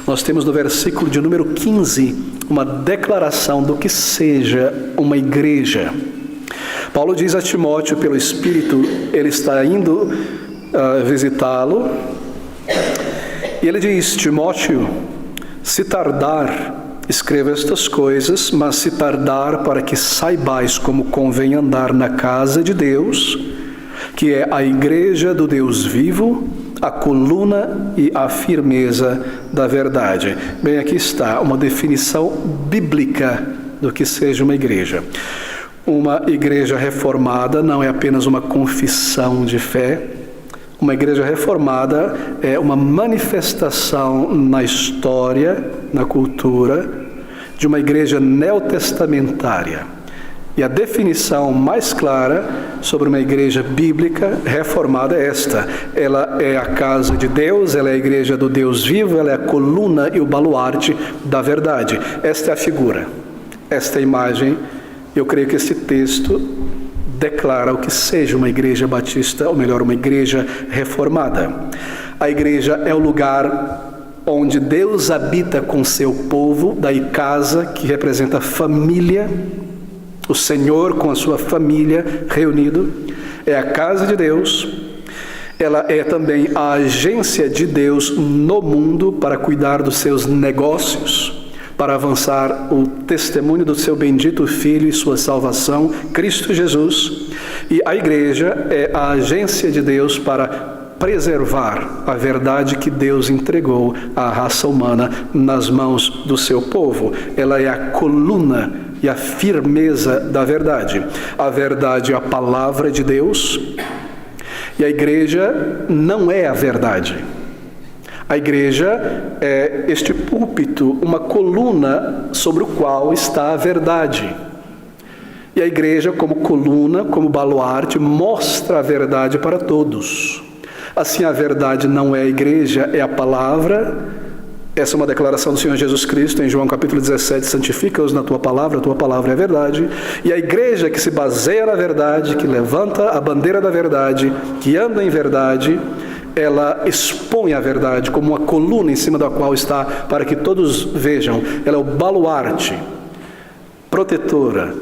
nós temos no versículo de número 15 uma declaração do que seja uma igreja. Paulo diz a Timóteo, pelo Espírito, ele está indo visitá-lo, e ele diz: Timóteo, se tardar, escreva estas coisas, mas se tardar, para que saibais como convém andar na casa de Deus, que é a igreja do Deus vivo, a coluna e a firmeza da verdade. Bem, aqui está uma definição bíblica do que seja uma igreja. Uma igreja reformada não é apenas uma confissão de fé. Uma igreja reformada é uma manifestação na história, na cultura, de uma igreja neotestamentária. E a definição mais clara sobre uma igreja bíblica reformada é esta: ela é a casa de Deus, ela é a igreja do Deus vivo, ela é a coluna e o baluarte da verdade. Esta é a figura, esta é a imagem. Eu creio que esse texto declara o que seja uma igreja batista, ou melhor, uma igreja reformada. A igreja é o lugar onde Deus habita com seu povo, daí casa, que representa família, o Senhor com a sua família reunido. É a casa de Deus. Ela é também a agência de Deus no mundo para cuidar dos seus negócios, para avançar o testemunho do seu bendito Filho e sua salvação, Cristo Jesus. E a igreja é a agência de Deus para preservar a verdade que Deus entregou à raça humana nas mãos do seu povo. Ela é a coluna e a firmeza da verdade. A verdade é a palavra de Deus, e a igreja não é a verdade. A igreja é este púlpito, uma coluna sobre o qual está a verdade. E a igreja, como coluna, como baluarte, mostra a verdade para todos. Assim, a verdade não é a igreja, é a palavra. Essa é uma declaração do Senhor Jesus Cristo em João capítulo 17, santifica-os na tua palavra é a verdade. E a igreja que se baseia na verdade, que levanta a bandeira da verdade, que anda em verdade, ela expõe a verdade como uma coluna em cima da qual está, para que todos vejam. Ela é o baluarte, protetora,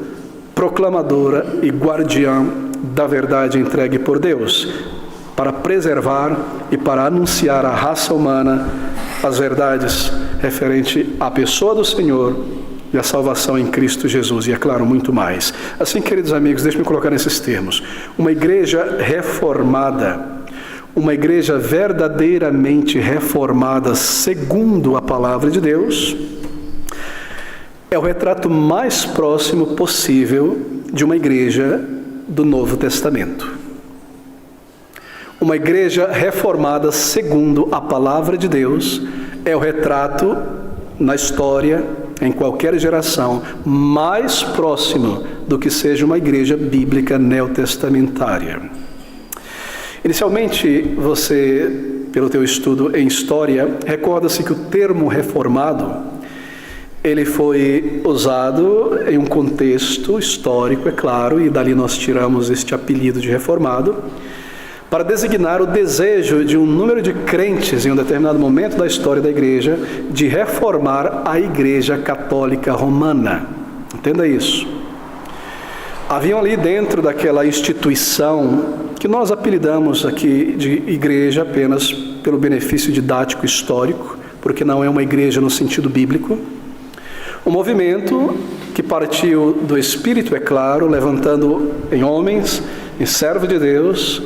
proclamadora e guardiã da verdade entregue por Deus, para preservar e para anunciar à raça humana as verdades referente à pessoa do Senhor e a salvação em Cristo Jesus, e é claro, muito mais. Assim, queridos amigos, deixe-me colocar nesses termos. Uma igreja reformada, uma igreja verdadeiramente reformada segundo a palavra de Deus, é o retrato mais próximo possível de uma igreja do Novo Testamento. Uma igreja reformada segundo a palavra de Deus é o retrato na história, em qualquer geração, mais próximo do que seja uma igreja bíblica neotestamentária. Inicialmente, você, pelo teu estudo em história, recorda-se que o termo reformado, ele foi usado em um contexto histórico, é claro, e dali nós tiramos este apelido de reformado, para designar o desejo de um número de crentes em um determinado momento da história da igreja de reformar a Igreja Católica Romana. Entenda isso. Haviam ali dentro daquela instituição, que nós apelidamos aqui de igreja apenas pelo benefício didático histórico, porque não é uma igreja no sentido bíblico, um movimento que partiu do Espírito, é claro, levantando em homens, em servos de Deus,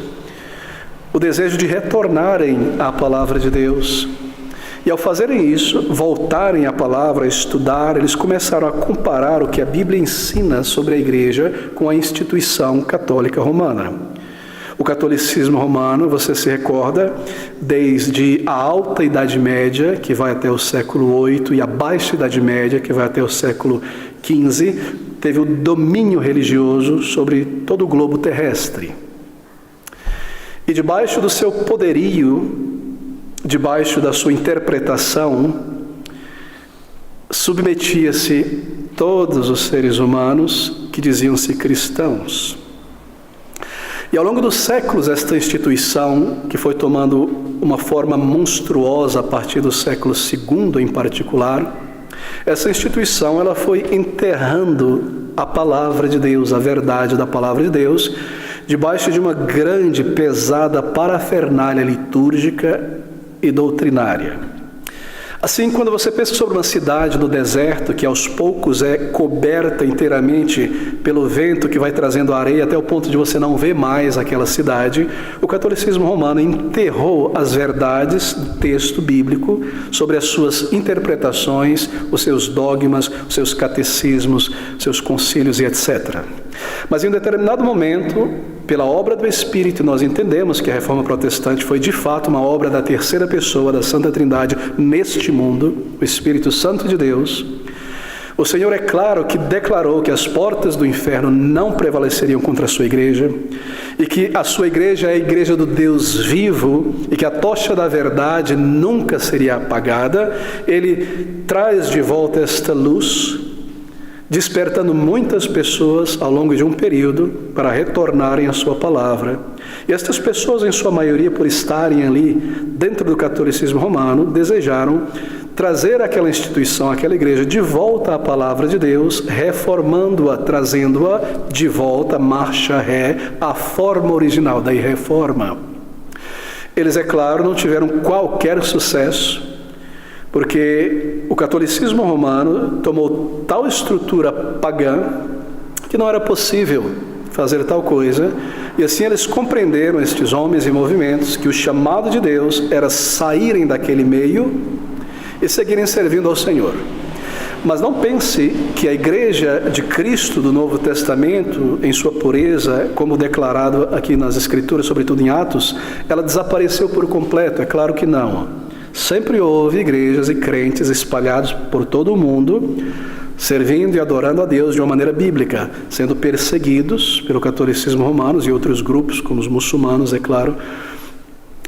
o desejo de retornarem à palavra de Deus. E ao fazerem isso, voltarem à palavra, a estudar, eles começaram a comparar o que a Bíblia ensina sobre a igreja com a instituição católica romana. O catolicismo romano, você se recorda, desde a alta Idade Média, que vai até o século VIII, e a baixa Idade Média, que vai até o século XV, teve o domínio religioso sobre todo o globo terrestre. E debaixo do seu poderio, debaixo da sua interpretação, submetia-se todos os seres humanos que diziam-se cristãos. E ao longo dos séculos, esta instituição, que foi tomando uma forma monstruosa a partir do século II em particular, essa instituição ela foi enterrando a palavra de Deus, a verdade da palavra de Deus, debaixo de uma grande, pesada parafernália litúrgica e doutrinária. Assim, quando você pensa sobre uma cidade no deserto, que aos poucos é coberta inteiramente pelo vento que vai trazendo areia até o ponto de você não ver mais aquela cidade, o catolicismo romano enterrou as verdades do texto bíblico sobre as suas interpretações, os seus dogmas, os seus catecismos, seus concílios e etc. Mas em um determinado momento, pela obra do Espírito, nós entendemos que a Reforma Protestante foi de fato uma obra da terceira pessoa da Santa Trindade neste mundo, o Espírito Santo de Deus. O Senhor, é claro, que declarou que as portas do inferno não prevaleceriam contra a sua igreja, e que a sua igreja é a igreja do Deus vivo, e que a tocha da verdade nunca seria apagada. Ele traz de volta esta luz, despertando muitas pessoas ao longo de um período para retornarem à sua palavra. E estas pessoas, em sua maioria, por estarem ali dentro do catolicismo romano, desejaram trazer aquela instituição, aquela igreja, de volta à palavra de Deus, reformando-a, trazendo-a de volta, marcha ré, à forma original, daí reforma. Eles, é claro, não tiveram qualquer sucesso, porque o catolicismo romano tomou tal estrutura pagã que não era possível fazer tal coisa, e assim eles compreenderam, estes homens e movimentos, que o chamado de Deus era saírem daquele meio e seguirem servindo ao Senhor. Mas não pense que a igreja de Cristo do Novo Testamento, em sua pureza, como declarado aqui nas Escrituras, sobretudo em Atos, ela desapareceu por completo. É claro que não. Sempre houve igrejas e crentes espalhados por todo o mundo, servindo e adorando a Deus de uma maneira bíblica, sendo perseguidos pelo catolicismo romano e outros grupos, como os muçulmanos, é claro.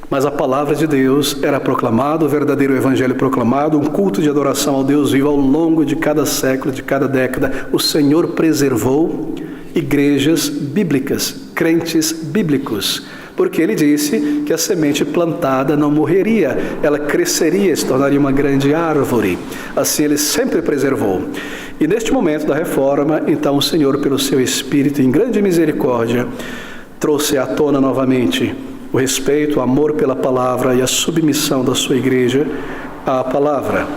Mas a palavra de Deus era proclamada, o verdadeiro evangelho proclamado, um culto de adoração ao Deus vivo ao longo de cada século, de cada década. O Senhor preservou igrejas bíblicas, crentes bíblicos, porque Ele disse que a semente plantada não morreria, ela cresceria, se tornaria uma grande árvore. Assim Ele sempre preservou. E neste momento da reforma, então o Senhor, pelo seu Espírito, em grande misericórdia, trouxe à tona novamente o respeito, o amor pela palavra e a submissão da sua igreja à palavra.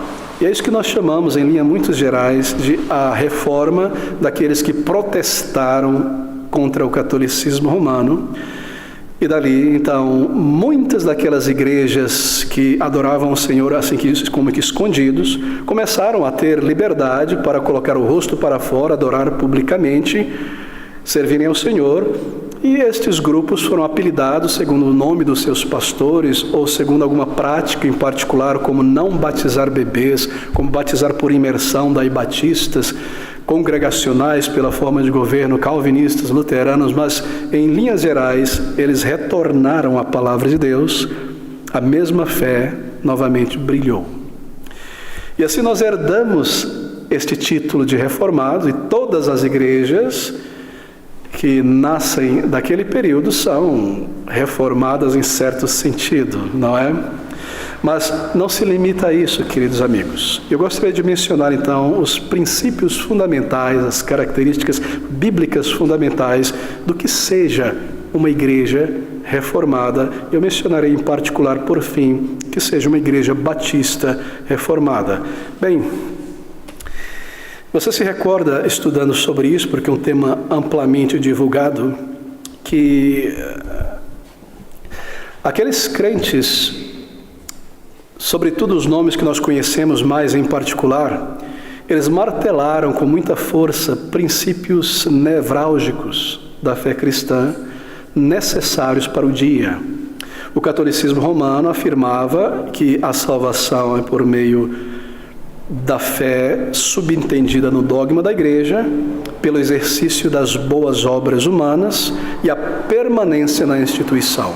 E é isso que nós chamamos, em linhas muito gerais, de a reforma daqueles que protestaram contra o catolicismo romano. E dali, então, muitas daquelas igrejas que adoravam o Senhor assim como que escondidos, começaram a ter liberdade para colocar o rosto para fora, adorar publicamente, servirem ao Senhor. E estes grupos foram apelidados segundo o nome dos seus pastores ou segundo alguma prática em particular, como não batizar bebês, como batizar por imersão, daí batistas, congregacionais pela forma de governo, calvinistas, luteranos, mas em linhas gerais eles retornaram à palavra de Deus, a mesma fé novamente brilhou. E assim nós herdamos este título de reformado, e todas as igrejas que nascem daquele período são reformadas em certo sentido, não é? Mas não se limita a isso, queridos amigos. Eu gostaria de mencionar então os princípios fundamentais, as características bíblicas fundamentais do que seja uma igreja reformada. Eu mencionarei em particular, por fim, que seja uma igreja batista reformada. Bem, você se recorda, estudando sobre isso, porque é um tema amplamente divulgado, que aqueles crentes, sobretudo os nomes que nós conhecemos mais em particular, eles martelaram com muita força princípios nevrálgicos da fé cristã, necessários para o dia. O catolicismo romano afirmava que a salvação é por meio da fé subentendida no dogma da igreja, pelo exercício das boas obras humanas e a permanência na instituição.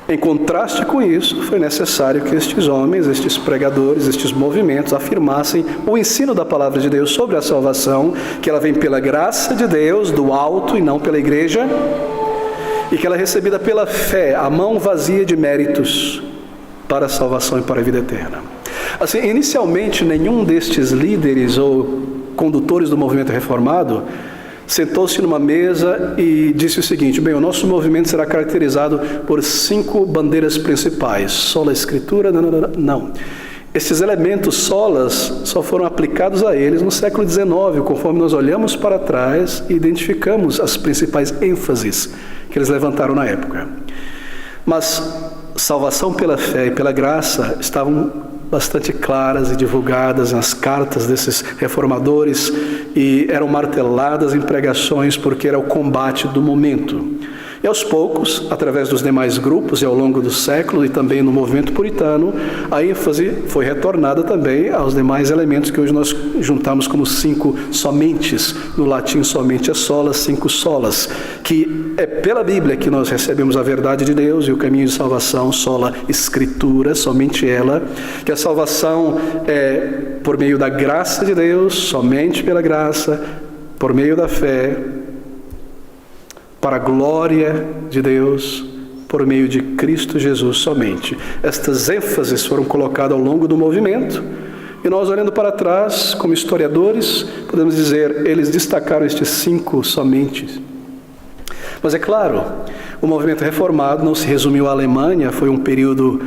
Em contraste com isso, foi necessário que estes homens, estes pregadores, estes movimentos afirmassem o ensino da palavra de Deus sobre a salvação, que ela vem pela graça de Deus, do alto e não pela igreja, e que ela é recebida pela fé, a mão vazia de méritos, para a salvação e para a vida eterna. Assim, inicialmente, nenhum destes líderes ou condutores do movimento reformado sentou-se numa mesa e disse o seguinte: bem, o nosso movimento será caracterizado por 5 bandeiras principais, sola escritura, não. Esses elementos solas só foram aplicados a eles no século XIX, conforme nós olhamos para trás e identificamos as principais ênfases que eles levantaram na época. Mas salvação pela fé e pela graça estavam bastante claras e divulgadas nas cartas desses reformadores e eram marteladas em pregações porque era o combate do momento. E aos poucos, através dos demais grupos e ao longo do século e também no movimento puritano, a ênfase foi retornada também aos demais elementos que hoje nós juntamos como 5 somentes, no latim somente é solas, 5 solas, que é pela Bíblia que nós recebemos a verdade de Deus e o caminho de salvação, sola escritura, somente ela, que a salvação é por meio da graça de Deus, somente pela graça, por meio da fé, para a glória de Deus, por meio de Cristo Jesus somente. Estas ênfases foram colocadas ao longo do movimento, e nós, olhando para trás, como historiadores, podemos dizer, eles destacaram estes 5 somente. Mas é claro, o movimento reformado não se resumiu à Alemanha, foi um período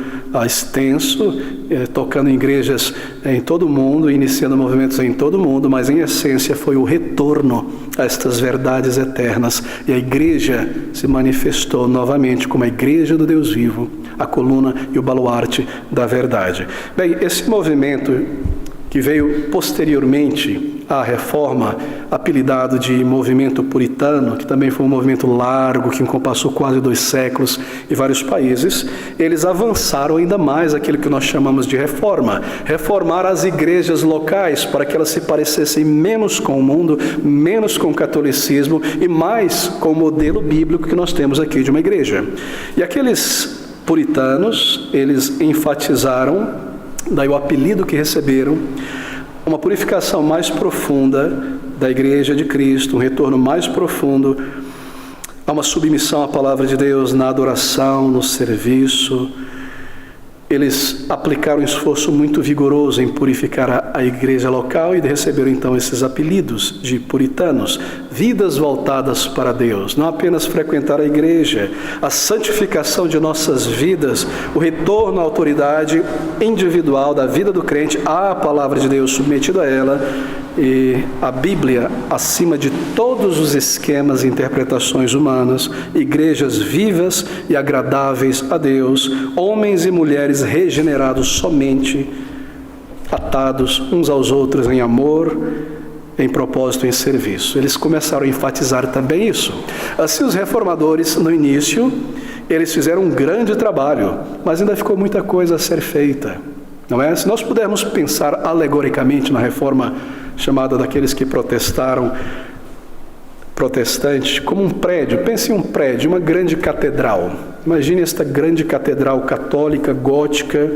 extenso, tocando em igrejas em todo o mundo, iniciando movimentos em todo o mundo, mas em essência foi o retorno a estas verdades eternas. E a igreja se manifestou novamente como a igreja do Deus vivo, a coluna e o baluarte da verdade. Bem, esse movimento que veio posteriormente à reforma, apelidado de movimento puritano, que também foi um movimento largo, que encompassou quase 2 séculos e vários países, eles avançaram ainda mais aquilo que nós chamamos de reforma. Reformar as igrejas locais para que elas se parecessem menos com o mundo, menos com o catolicismo e mais com o modelo bíblico que nós temos aqui de uma igreja. E aqueles puritanos, eles enfatizaram, daí o apelido que receberam, uma purificação mais profunda da igreja de Cristo, um retorno mais profundo a uma submissão à palavra de Deus na adoração, no serviço, eles aplicaram um esforço muito vigoroso em purificar a igreja local e receberam então esses apelidos de puritanos. Vidas voltadas para Deus, não apenas frequentar a igreja, a santificação de nossas vidas, o retorno à autoridade individual da vida do crente à palavra de Deus, submetido a ela, e a Bíblia acima de todos os esquemas e interpretações humanas, igrejas vivas e agradáveis a Deus, homens e mulheres regenerados somente, atados uns aos outros em amor, em propósito, em serviço. Eles começaram a enfatizar também isso. Assim, os reformadores, no início, eles fizeram um grande trabalho, mas ainda ficou muita coisa a ser feita, não é? Se nós pudermos pensar alegoricamente na reforma chamada daqueles que protestaram, protestante, como um prédio. Pense em um prédio, uma grande catedral. Imagine esta grande catedral católica, gótica,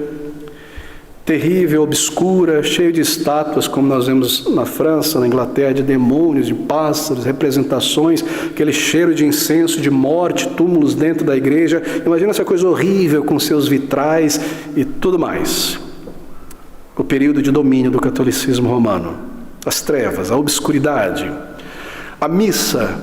terrível, obscura, cheia de estátuas, como nós vemos na França, na Inglaterra, de demônios, de pássaros, representações, aquele cheiro de incenso, de morte, túmulos dentro da igreja. Imagina essa coisa horrível com seus vitrais e tudo mais. O período de domínio do catolicismo romano. As trevas, a obscuridade, a missa,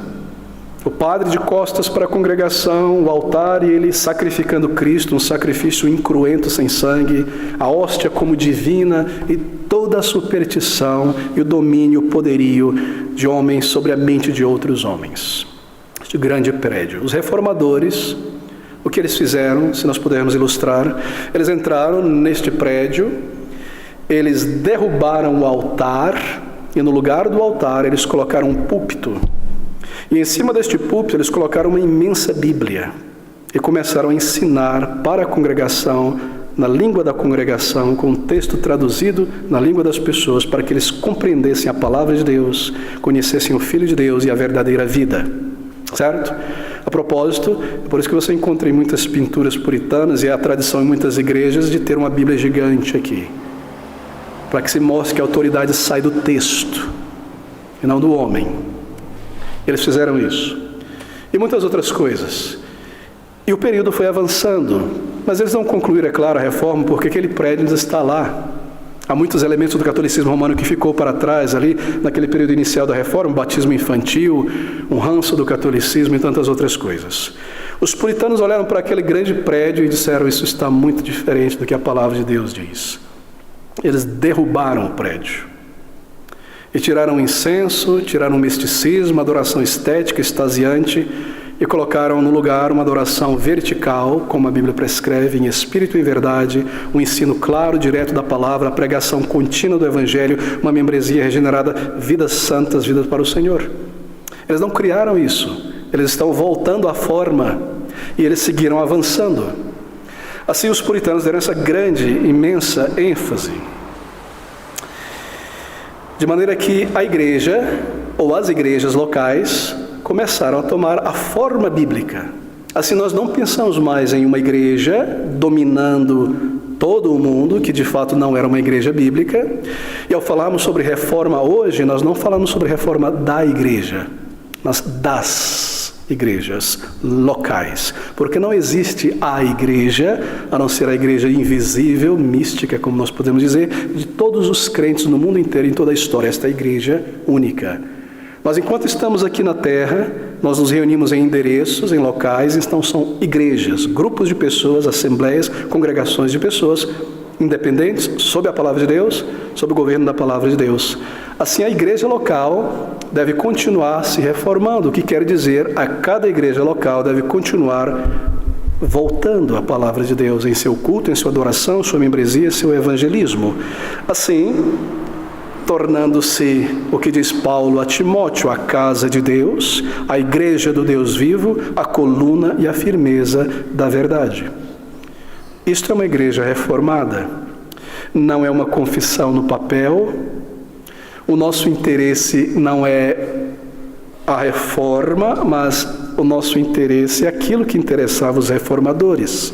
o padre de costas para a congregação, o altar e ele sacrificando Cristo, um sacrifício incruento sem sangue, a hóstia como divina e toda a superstição e o domínio, o poderio de homens sobre a mente de outros homens. Este grande prédio. Os reformadores, o que eles fizeram, se nós pudermos ilustrar, eles entraram neste prédio, eles derrubaram o altar e no lugar do altar eles colocaram um púlpito. E em cima deste púlpito eles colocaram uma imensa Bíblia e começaram a ensinar para a congregação, na língua da congregação, com um texto traduzido na língua das pessoas, para que eles compreendessem a palavra de Deus, conhecessem o Filho de Deus e a verdadeira vida. Certo? A propósito, é por isso que você encontra em muitas pinturas puritanas, e é a tradição em muitas igrejas de ter uma Bíblia gigante aqui, para que se mostre que a autoridade sai do texto e não do homem. Eles fizeram isso. E muitas outras coisas. E o período foi avançando, mas eles não concluíram, é claro, a reforma, porque aquele prédio ainda está lá. Há muitos elementos do catolicismo romano que ficou para trás ali, naquele período inicial da reforma, um batismo infantil, um ranço do catolicismo e tantas outras coisas. Os puritanos olharam para aquele grande prédio e disseram, isso está muito diferente do que a palavra de Deus diz. Eles derrubaram o prédio e tiraram o incenso, tiraram o misticismo, a adoração estética, extasiante, e colocaram no lugar uma adoração vertical, como a Bíblia prescreve, em espírito e verdade, um ensino claro, direto da palavra, a pregação contínua do Evangelho, uma membresia regenerada, vidas santas, vidas para o Senhor. Eles não criaram isso, eles estão voltando à forma e eles seguiram avançando. Assim, os puritanos deram essa grande, imensa ênfase. De maneira que a igreja, ou as igrejas locais, começaram a tomar a forma bíblica. Assim, nós não pensamos mais em uma igreja dominando todo o mundo, que de fato não era uma igreja bíblica. E ao falarmos sobre reforma hoje, nós não falamos sobre reforma da igreja, mas das igrejas locais, porque não existe a igreja, a não ser a igreja invisível, mística, como nós podemos dizer, de todos os crentes no mundo inteiro, em toda a história, esta igreja única. Mas enquanto estamos aqui na terra, nós nos reunimos em endereços, em locais, então são igrejas, grupos de pessoas, assembleias, congregações de pessoas independentes, sob a palavra de Deus, sob o governo da palavra de Deus. Assim, a igreja local deve continuar se reformando, o que quer dizer, a cada igreja local deve continuar voltando à palavra de Deus em seu culto, em sua adoração, sua membresia, seu evangelismo. Assim, tornando-se, o que diz Paulo a Timóteo, a casa de Deus, a igreja do Deus vivo, a coluna e a firmeza da verdade. Isto é uma igreja reformada, não é uma confissão no papel. O nosso interesse não é a reforma, mas o nosso interesse é aquilo que interessava os reformadores.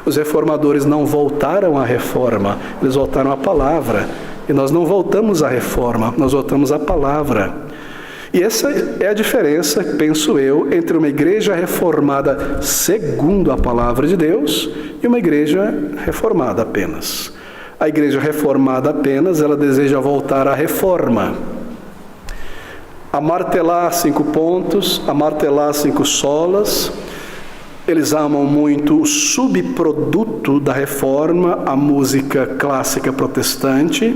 Os reformadores não voltaram à reforma, eles voltaram à palavra. E nós não voltamos à reforma, nós voltamos à palavra. E essa é a diferença, penso eu, entre uma igreja reformada segundo a palavra de Deus e uma igreja reformada apenas. A igreja reformada apenas, ela deseja voltar à reforma. A martelar 5 pontos, a martelar 5 solas. Eles amam muito o subproduto da reforma, a música clássica protestante,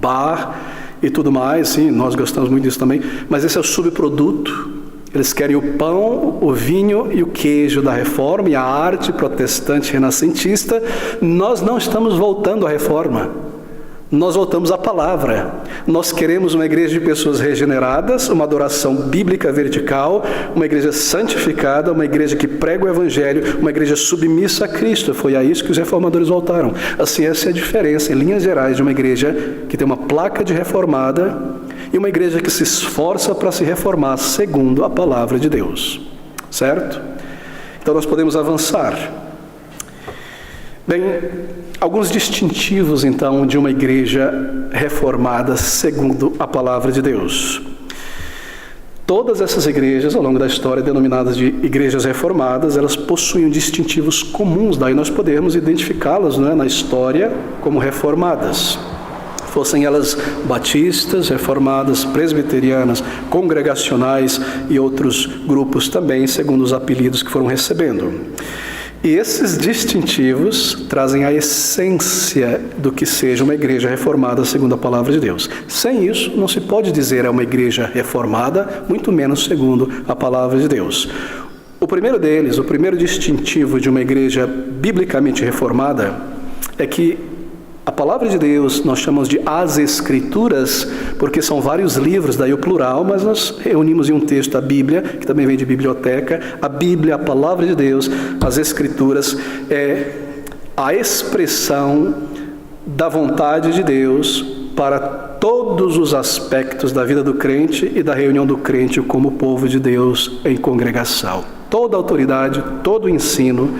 Bach e tudo mais, sim, nós gostamos muito disso também, mas esse é o subproduto. Eles querem o pão, o vinho e o queijo da reforma e a arte protestante renascentista. Nós não estamos voltando à reforma. Nós voltamos à palavra. Nós queremos uma igreja de pessoas regeneradas, uma adoração bíblica vertical, uma igreja santificada, uma igreja que prega o evangelho, uma igreja submissa a Cristo. Foi a isso que os reformadores voltaram. Assim, essa é a diferença, em linhas gerais, de uma igreja que tem uma placa de reformada e uma igreja que se esforça para se reformar segundo a palavra de Deus. Certo? Então nós podemos avançar. Bem, alguns distintivos, então, de uma igreja reformada segundo a palavra de Deus. Todas essas igrejas, ao longo da história, denominadas de igrejas reformadas, elas possuem distintivos comuns, daí nós podemos identificá-las, não é, na história como reformadas. Fossem elas batistas, reformadas, presbiterianas, congregacionais e outros grupos também, segundo os apelidos que foram recebendo. E esses distintivos trazem a essência do que seja uma igreja reformada segundo a palavra de Deus. Sem isso, não se pode dizer é uma igreja reformada, muito menos segundo a palavra de Deus. O primeiro deles, o primeiro distintivo de uma igreja biblicamente reformada, é que a palavra de Deus nós chamamos de as Escrituras, porque são vários livros, daí o plural, mas nós reunimos em um texto a Bíblia, que também vem de biblioteca. A Bíblia, a palavra de Deus, as Escrituras, é a expressão da vontade de Deus para todos os aspectos da vida do crente e da reunião do crente como povo de Deus em congregação. Toda a autoridade, todo o ensino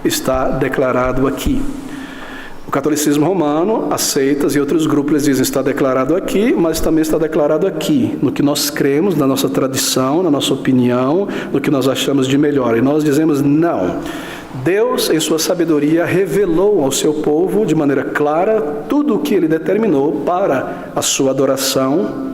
está declarado aqui. O catolicismo romano aceita, e outros grupos eles dizem está declarado aqui, mas também está declarado aqui, no que nós cremos, na nossa tradição, na nossa opinião, no que nós achamos de melhor. E nós dizemos não. Deus, em sua sabedoria, revelou ao seu povo de maneira clara tudo o que ele determinou para a sua adoração,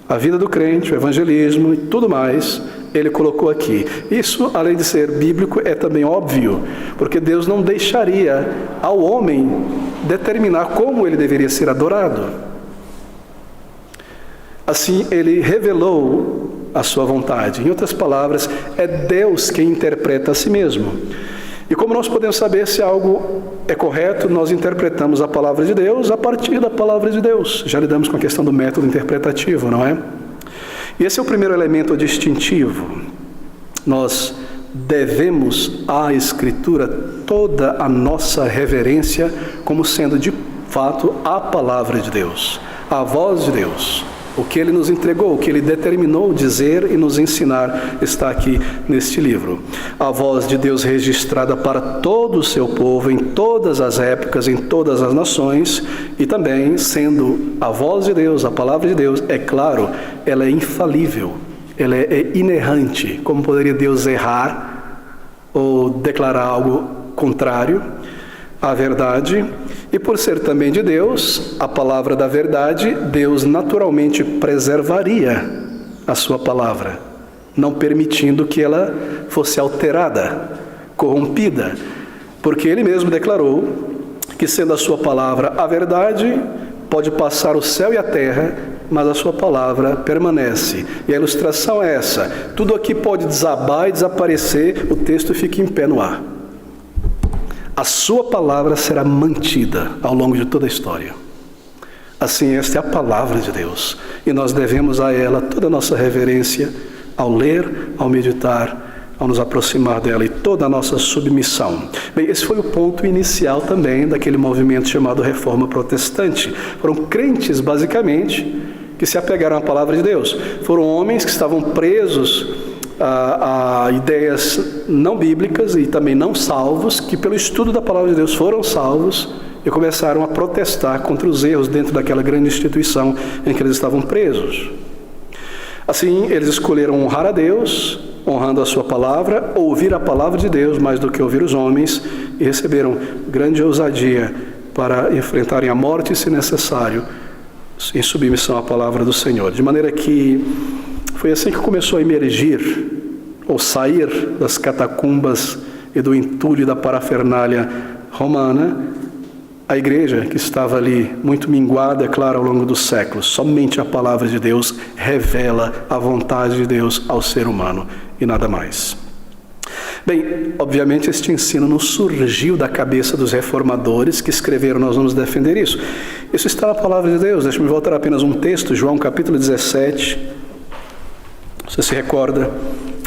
a vida do crente, o evangelismo e tudo mais. Ele colocou aqui. Isso, além de ser bíblico, é também óbvio, porque Deus não deixaria ao homem determinar como ele deveria ser adorado. Assim, ele revelou a sua vontade. Em outras palavras, é Deus quem interpreta a si mesmo. E como nós podemos saber se algo é correto, nós interpretamos a palavra de Deus a partir da palavra de Deus. Já lidamos com a questão do método interpretativo, não é? E esse é o primeiro elemento distintivo. Nós devemos à Escritura toda a nossa reverência como sendo de fato a palavra de Deus, a voz de Deus. O que Ele nos entregou, o que Ele determinou dizer e nos ensinar está aqui neste livro. A voz de Deus registrada para todo o seu povo, em todas as épocas, em todas as nações, e também sendo a voz de Deus, a palavra de Deus, é claro, ela é infalível, ela é inerrante. Como poderia Deus errar ou declarar algo contrário à verdade? E por ser também de Deus, a palavra da verdade, Deus naturalmente preservaria a sua palavra, não permitindo que ela fosse alterada, corrompida, porque Ele mesmo declarou que, sendo a sua palavra a verdade, pode passar o céu e a terra, mas a sua palavra permanece. E a ilustração é essa: tudo aqui pode desabar e desaparecer, o texto fica em pé no ar. A sua palavra será mantida ao longo de toda a história. Assim, esta é a palavra de Deus. E nós devemos a ela toda a nossa reverência ao ler, ao meditar, ao nos aproximar dela, e toda a nossa submissão. Bem, esse foi o ponto inicial também daquele movimento chamado Reforma Protestante. Foram crentes, basicamente, que se apegaram à palavra de Deus. Foram homens que estavam presos a ideias não bíblicas e também não salvos, que pelo estudo da palavra de Deus foram salvos e começaram a protestar contra os erros dentro daquela grande instituição em que eles estavam presos. Assim, eles escolheram honrar a Deus, honrando a sua palavra, ouvir a palavra de Deus mais do que ouvir os homens, e receberam grande ousadia para enfrentarem a morte, se necessário, em submissão à palavra do Senhor. De maneira que foi assim que começou a emergir, ou sair das catacumbas e do entulho da parafernália romana, a igreja que estava ali muito minguada, é claro, ao longo dos séculos. Somente a palavra de Deus revela a vontade de Deus ao ser humano e nada mais. Bem, obviamente este ensino não surgiu da cabeça dos reformadores que escreveram, nós vamos defender isso. Isso está na palavra de Deus. Deixa-me voltar apenas um texto, João capítulo 17. Você se recorda?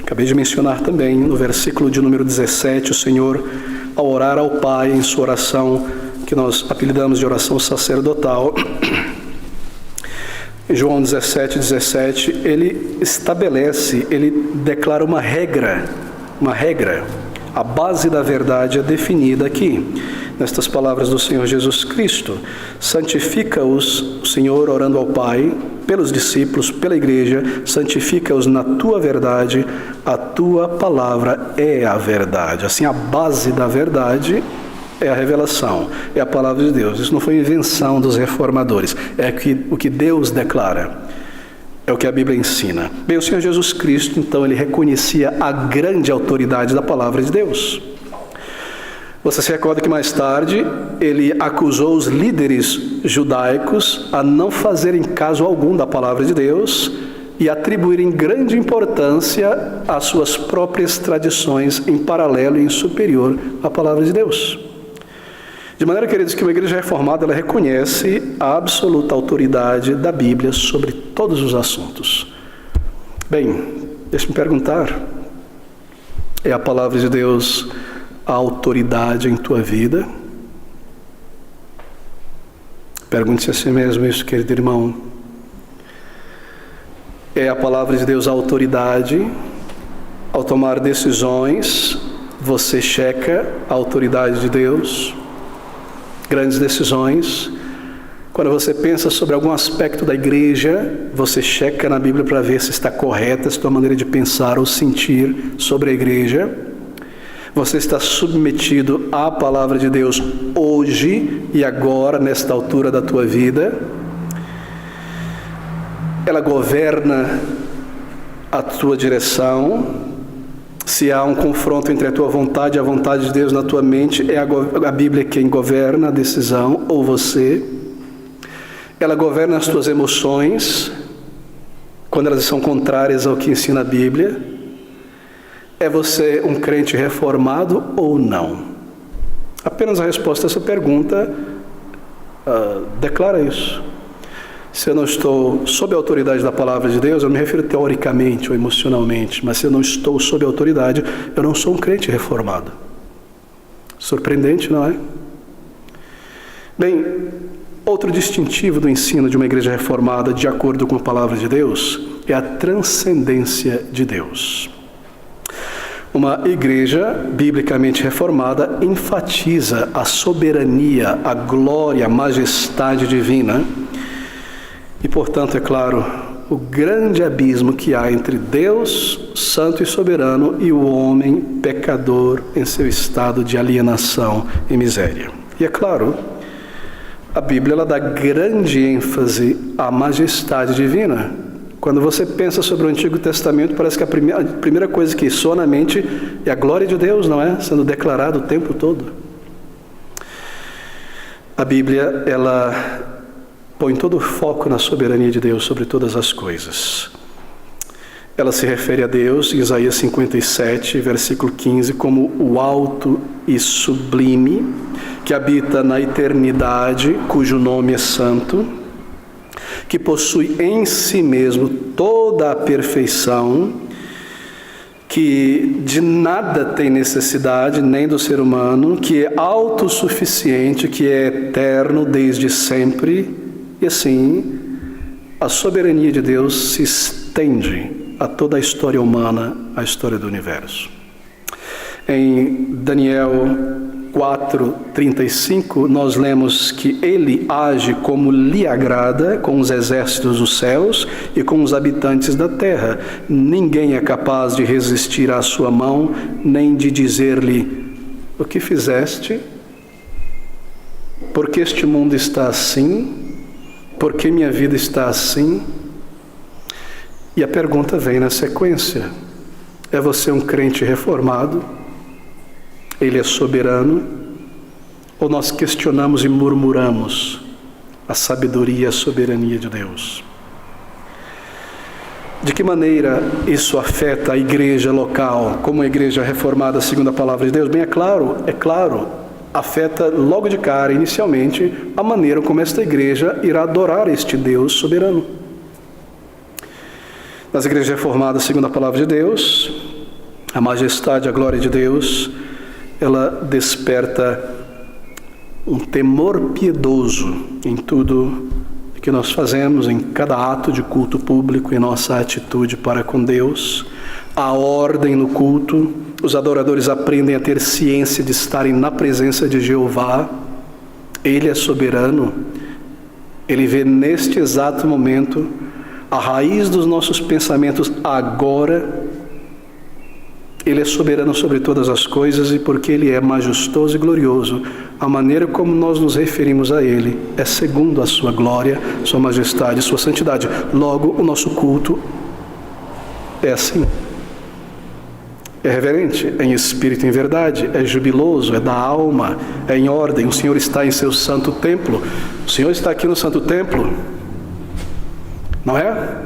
Acabei de mencionar também, no versículo de número 17, o Senhor, ao orar ao Pai em sua oração, que nós apelidamos de oração sacerdotal, em João 17, ele estabelece, ele declara uma regra, a base da verdade é definida aqui, nestas palavras do Senhor Jesus Cristo. Santifica-os, o Senhor orando ao Pai, pelos discípulos, pela igreja, santifica-os na tua verdade, a tua palavra é a verdade. Assim, a base da verdade é a revelação, é a palavra de Deus. Isso não foi invenção dos reformadores, é o que Deus declara, é o que a Bíblia ensina. Bem, o Senhor Jesus Cristo, então, ele reconhecia a grande autoridade da palavra de Deus. Você se recorda que mais tarde ele acusou os líderes judaicos a não fazerem caso algum da palavra de Deus e atribuírem grande importância às suas próprias tradições em paralelo e em superior à palavra de Deus. De maneira, queridos, que uma igreja reformada, ela reconhece a absoluta autoridade da Bíblia sobre todos os assuntos. Bem, deixe-me perguntar, é a palavra de Deus a autoridade em tua vida? Pergunte-se a si mesmo isso, querido irmão. É a palavra de Deus a autoridade? Ao tomar decisões, você checa a autoridade de Deus? Grandes decisões. Quando você pensa sobre algum aspecto da igreja, você checa na Bíblia para ver se está correta a sua maneira de pensar ou sentir sobre a igreja. Você está submetido à palavra de Deus hoje e agora, nesta altura da tua vida. Ela governa a tua direção. Se há um confronto entre a tua vontade e a vontade de Deus na tua mente, é a Bíblia quem governa a decisão, ou você. Ela governa as tuas emoções, quando elas são contrárias ao que ensina a Bíblia. É você um crente reformado ou não? Apenas a resposta a essa pergunta declara isso. Se eu não estou sob a autoridade da palavra de Deus, eu não me refiro teoricamente ou emocionalmente, mas se eu não estou sob a autoridade, eu não sou um crente reformado. Surpreendente, não é? Bem, outro distintivo do ensino de uma igreja reformada, de acordo com a palavra de Deus, é a transcendência de Deus. Uma igreja biblicamente reformada enfatiza a soberania, a glória, a majestade divina e, portanto, é claro, o grande abismo que há entre Deus, santo e soberano, e o homem pecador em seu estado de alienação e miséria. E é claro, a Bíblia ela dá grande ênfase à majestade divina. Quando você pensa sobre o Antigo Testamento, parece que a primeira coisa que soa na mente é a glória de Deus, não é? Sendo declarado o tempo todo. A Bíblia, ela põe todo o foco na soberania de Deus sobre todas as coisas. Ela se refere a Deus, em Isaías 57, versículo 15, como o alto e sublime, que habita na eternidade, cujo nome é santo, que possui em si mesmo toda a perfeição, que de nada tem necessidade, nem do ser humano, que é autossuficiente, que é eterno desde sempre. E assim, a soberania de Deus se estende a toda a história humana, a história do universo. Em Daniel, 4:35, nós lemos que ele age como lhe agrada com os exércitos dos céus e com os habitantes da terra. Ninguém é capaz de resistir à sua mão, nem de dizer-lhe: o que fizeste? Por que este mundo está assim? Por que minha vida está assim? E a pergunta vem na sequência: é você um crente reformado? Ele é soberano? Ou nós questionamos e murmuramos a sabedoria e a soberania de Deus? De que maneira isso afeta a igreja local, como a igreja reformada segundo a palavra de Deus? Bem, é claro, afeta logo de cara, inicialmente, a maneira como esta igreja irá adorar este Deus soberano. Nas igrejas reformadas segundo a palavra de Deus, a majestade, a glória de Deus, ela desperta um temor piedoso em tudo que nós fazemos, em cada ato de culto público, em nossa atitude para com Deus. A ordem no culto, os adoradores aprendem a ter ciência de estarem na presença de Jeová. Ele é soberano, ele vê neste exato momento a raiz dos nossos pensamentos agora. Ele é soberano sobre todas as coisas, e porque Ele é majestoso e glorioso, a maneira como nós nos referimos a Ele é segundo a sua glória, sua majestade, sua santidade. Logo, o nosso culto é assim. É reverente, é em espírito e em verdade, é jubiloso, é da alma, é em ordem. O Senhor está em seu santo templo. O Senhor está aqui no santo templo, não é?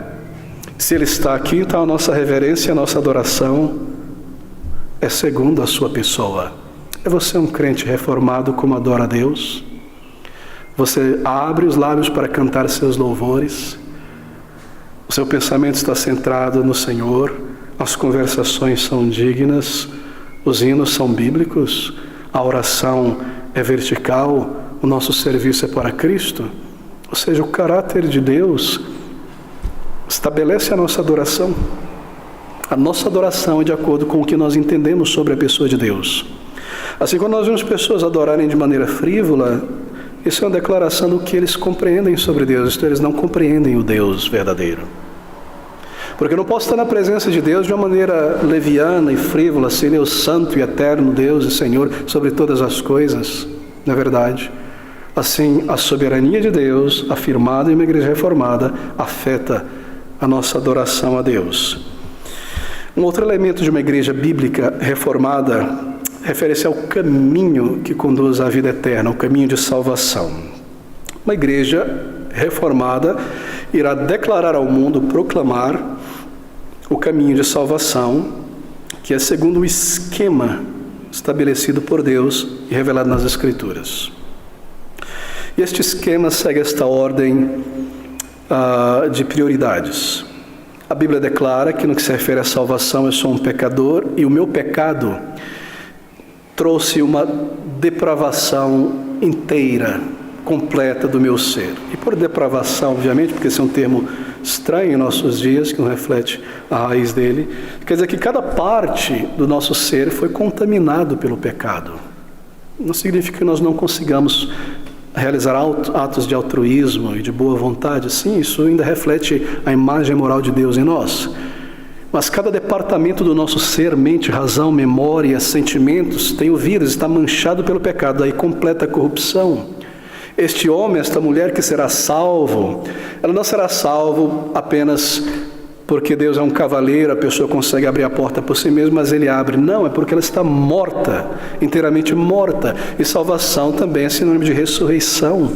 Se Ele está aqui, então a nossa reverência, a nossa adoração é segundo a sua pessoa. É você um crente reformado como adora a Deus? Você abre os lábios para cantar seus louvores? O seu pensamento está centrado no Senhor? As conversações são dignas? Os hinos são bíblicos? A oração é vertical? O nosso serviço é para Cristo? Ou seja, o caráter de Deus estabelece a nossa adoração. A nossa adoração é de acordo com o que nós entendemos sobre a pessoa de Deus. Assim, quando nós vemos pessoas adorarem de maneira frívola, isso é uma declaração do que eles compreendem sobre Deus. Isto, eles não compreendem o Deus verdadeiro. Porque eu não posso estar na presença de Deus de uma maneira leviana e frívola, assim, Ele é o santo e eterno Deus e Senhor sobre todas as coisas. Não é verdade? Assim, a soberania de Deus, afirmada em uma igreja reformada, afeta a nossa adoração a Deus. Um outro elemento de uma igreja bíblica reformada refere-se ao caminho que conduz à vida eterna, o caminho de salvação. Uma igreja reformada irá declarar ao mundo, proclamar o caminho de salvação, que é segundo o esquema estabelecido por Deus e revelado nas Escrituras. E este esquema segue esta ordem de prioridades. A Bíblia declara que no que se refere à salvação eu sou um pecador e o meu pecado trouxe uma depravação inteira, completa do meu ser. E por depravação, obviamente, porque esse é um termo estranho em nossos dias, que não reflete a raiz dele, quer dizer que cada parte do nosso ser foi contaminado pelo pecado. Não significa que nós não consigamos realizar atos de altruísmo e de boa vontade. Sim, isso ainda reflete a imagem moral de Deus em nós. Mas cada departamento do nosso ser, mente, razão, memória, sentimentos, tem o vírus, está manchado pelo pecado, daí completa a corrupção. Este homem, esta mulher que será salvo, ela não será salvo apenas porque Deus é um cavaleiro, a pessoa consegue abrir a porta por si mesma, mas Ele abre. Não, é porque ela está morta, inteiramente morta. E salvação também é sinônimo de ressurreição,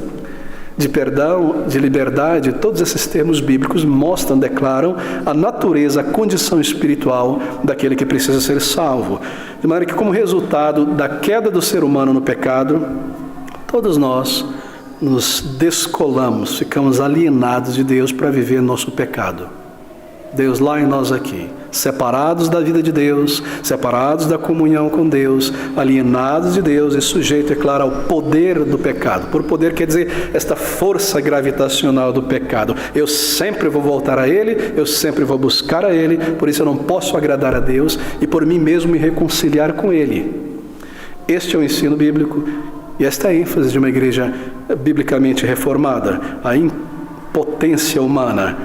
de perdão, de liberdade. Todos esses termos bíblicos mostram, declaram a natureza, a condição espiritual daquele que precisa ser salvo. De maneira que, como resultado da queda do ser humano no pecado, todos nós nos descolamos, ficamos alienados de Deus para viver nosso pecado. Deus lá e nós aqui, separados da vida de Deus, separados da comunhão com Deus, alienados de Deus e sujeitos, é claro, ao poder do pecado. Por poder quer dizer esta força gravitacional do pecado. Eu sempre vou voltar a Ele, eu sempre vou buscar a Ele, por isso eu não posso agradar a Deus e por mim mesmo me reconciliar com Ele. Este é o ensino bíblico e esta é a ênfase de uma igreja biblicamente reformada, a impotência humana.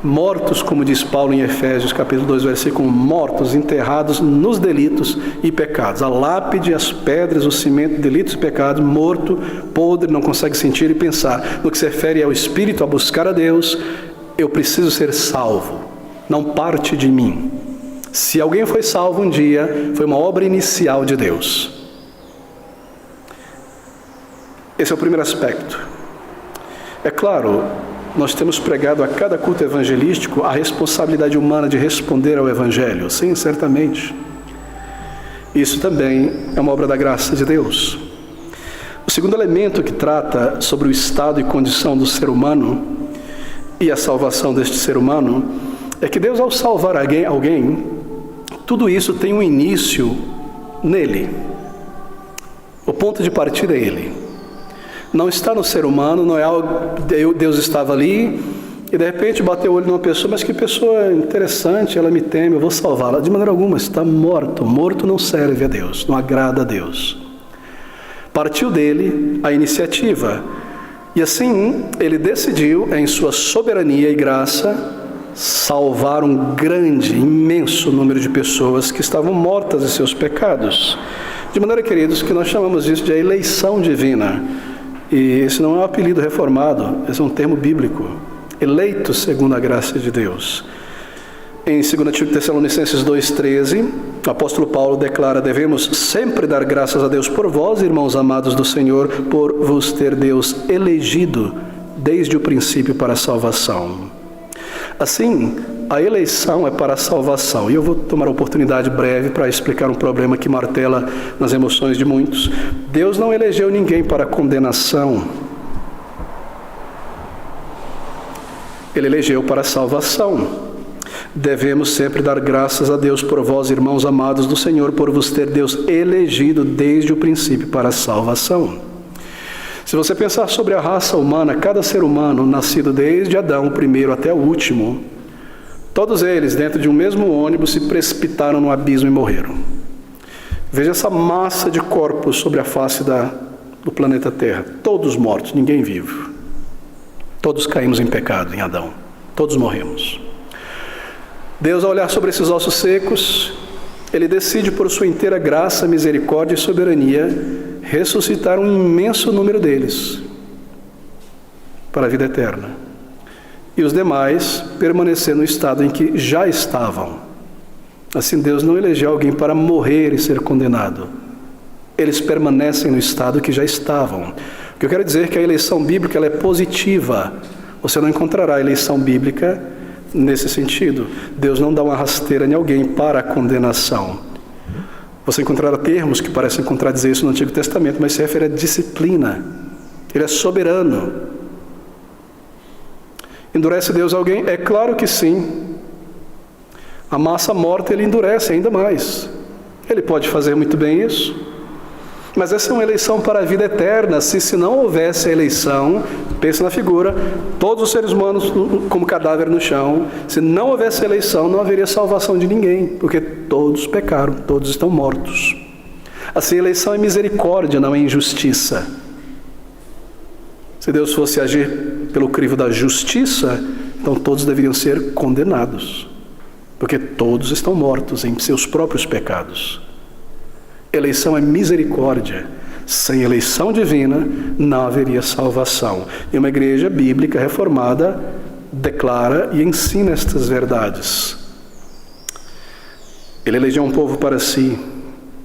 Mortos, como diz Paulo em Efésios, capítulo 2, versículo 1, mortos, enterrados nos delitos e pecados. A lápide, as pedras, o cimento, delitos e pecados, morto, podre, não consegue sentir e pensar. No que se refere ao Espírito, a buscar a Deus, eu preciso ser salvo, não parte de mim. Se alguém foi salvo um dia, foi uma obra inicial de Deus. Esse é o primeiro aspecto. É claro, nós temos pregado a cada culto evangelístico a responsabilidade humana de responder ao Evangelho. Sim, certamente. Isso também é uma obra da graça de Deus. O segundo elemento que trata sobre o estado e condição do ser humano e a salvação deste ser humano é que Deus, ao salvar alguém, tudo isso tem um início nele. O ponto de partida é ele. Não está no ser humano, não é algo, Deus estava ali e de repente bateu o olho numa pessoa, mas que pessoa interessante, ela me teme, eu vou salvá-la. De maneira alguma, está morto. Morto não serve a Deus, não agrada a Deus. Partiu dele a iniciativa e assim ele decidiu, em sua soberania e graça, salvar um grande, imenso número de pessoas que estavam mortas em seus pecados. De maneira, queridos, que nós chamamos isso de a eleição divina. E esse não é um apelido reformado, esse é um termo bíblico. Eleito segundo a graça de Deus. Em 2 Tessalonicenses 2,13, o apóstolo Paulo declara: devemos sempre dar graças a Deus por vós, irmãos amados do Senhor, por vos ter Deus elegido desde o princípio para a salvação. Assim, a eleição é para a salvação. E eu vou tomar a oportunidade breve para explicar um problema que martela nas emoções de muitos. Deus não elegeu ninguém para condenação. Ele elegeu para a salvação. Devemos sempre dar graças a Deus por vós, irmãos amados do Senhor, por vos ter Deus elegido desde o princípio para a salvação. Se você pensar sobre a raça humana, cada ser humano nascido desde Adão, o primeiro até o último, todos eles, dentro de um mesmo ônibus, se precipitaram no abismo e morreram. Veja essa massa de corpos sobre a face do planeta Terra. Todos mortos, ninguém vivo. Todos caímos em pecado em Adão. Todos morremos. Deus, ao olhar sobre esses ossos secos, Ele decide, por sua inteira graça, misericórdia e soberania, ressuscitar um imenso número deles para a vida eterna. E os demais permanecer no estado em que já estavam. Assim, Deus não elegeu alguém para morrer e ser condenado. Eles permanecem no estado que já estavam. O que eu quero dizer é que a eleição bíblica ela é positiva. Você não encontrará a eleição bíblica nesse sentido. Deus não dá uma rasteira em alguém para a condenação. Você encontrará termos que parecem contradizer isso no Antigo Testamento, mas se refere à disciplina. Ele é soberano. Endurece Deus alguém? É claro que sim. A massa morta ele endurece ainda mais. Ele pode fazer muito bem isso. Mas essa é uma eleição para a vida eterna. Se não houvesse a eleição, pense na figura, todos os seres humanos como cadáver no chão, se não houvesse eleição, não haveria salvação de ninguém, porque todos pecaram, todos estão mortos. Assim, a eleição é misericórdia, não é injustiça. Se Deus fosse agir pelo crivo da justiça, então todos deveriam ser condenados, porque todos estão mortos em seus próprios pecados. Eleição é misericórdia. Sem eleição divina, não haveria salvação. E uma igreja bíblica reformada declara e ensina estas verdades. Ele elegeu um povo para si,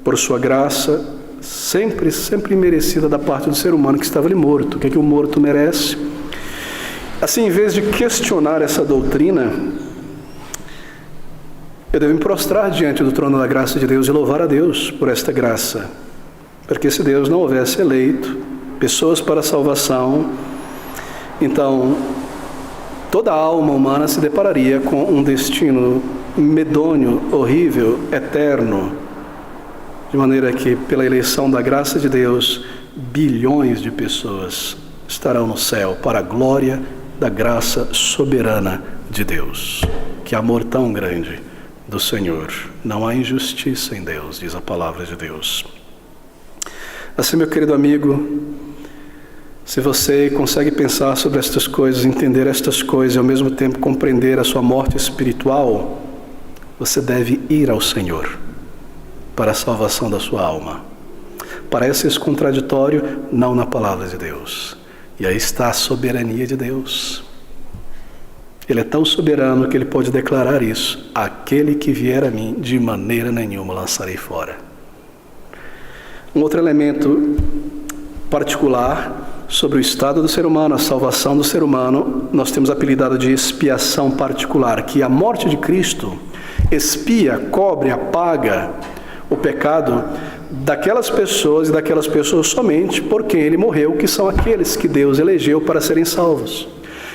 por sua graça, sempre merecida da parte do ser humano que estava ali morto. O que é que o morto merece? Assim, em vez de questionar essa doutrina, eu devo me prostrar diante do trono da graça de Deus e louvar a Deus por esta graça. Porque se Deus não houvesse eleito pessoas para a salvação, então toda a alma humana se depararia com um destino medonho, horrível, eterno. De maneira que, pela eleição da graça de Deus, bilhões de pessoas estarão no céu para a glória da graça soberana de Deus. Que amor tão grande do Senhor. Não há injustiça em Deus, diz a palavra de Deus. Assim, meu querido amigo, se você consegue pensar sobre estas coisas, entender estas coisas e ao mesmo tempo compreender a sua morte espiritual, você deve ir ao Senhor para a salvação da sua alma. Parece isso contraditório? Não na palavra de Deus. E aí está a soberania de Deus. Ele é tão soberano que ele pode declarar isso: aquele que vier a mim, de maneira nenhuma lançarei fora. Um outro elemento particular sobre o estado do ser humano, a salvação do ser humano, nós temos apelidado de expiação particular, que a morte de Cristo expia, cobre, apaga o pecado daquelas pessoas e daquelas pessoas somente por quem ele morreu, que são aqueles que Deus elegeu para serem salvos.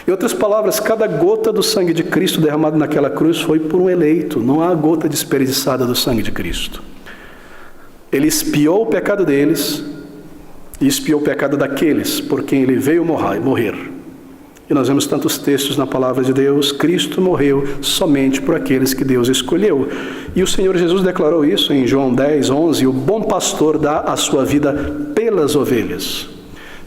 Em outras palavras, cada gota do sangue de Cristo derramado naquela cruz foi por um eleito, não há gota desperdiçada do sangue de Cristo. Ele expiou o pecado deles e expiou o pecado daqueles por quem ele veio morrer. E nós vemos tantos textos na palavra de Deus: Cristo morreu somente por aqueles que Deus escolheu. E o Senhor Jesus declarou isso em João 10, 11, o bom pastor dá a sua vida pelas ovelhas.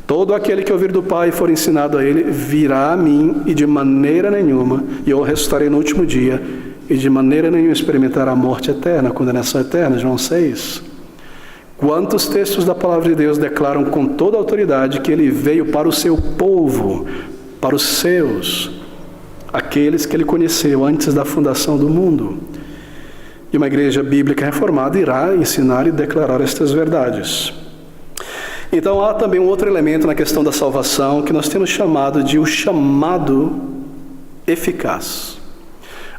Todo aquele que ouvir do Pai e for ensinado a ele, virá a mim e de maneira nenhuma, e eu o ressuscitarei no último dia, e de maneira nenhuma experimentará a morte eterna, a condenação eterna, João 6. Quantos textos da palavra de Deus declaram com toda a autoridade que ele veio para o seu povo, para os seus, aqueles que ele conheceu antes da fundação do mundo. E uma igreja bíblica reformada irá ensinar e declarar estas verdades. Então há também um outro elemento na questão da salvação que nós temos chamado de o chamado eficaz.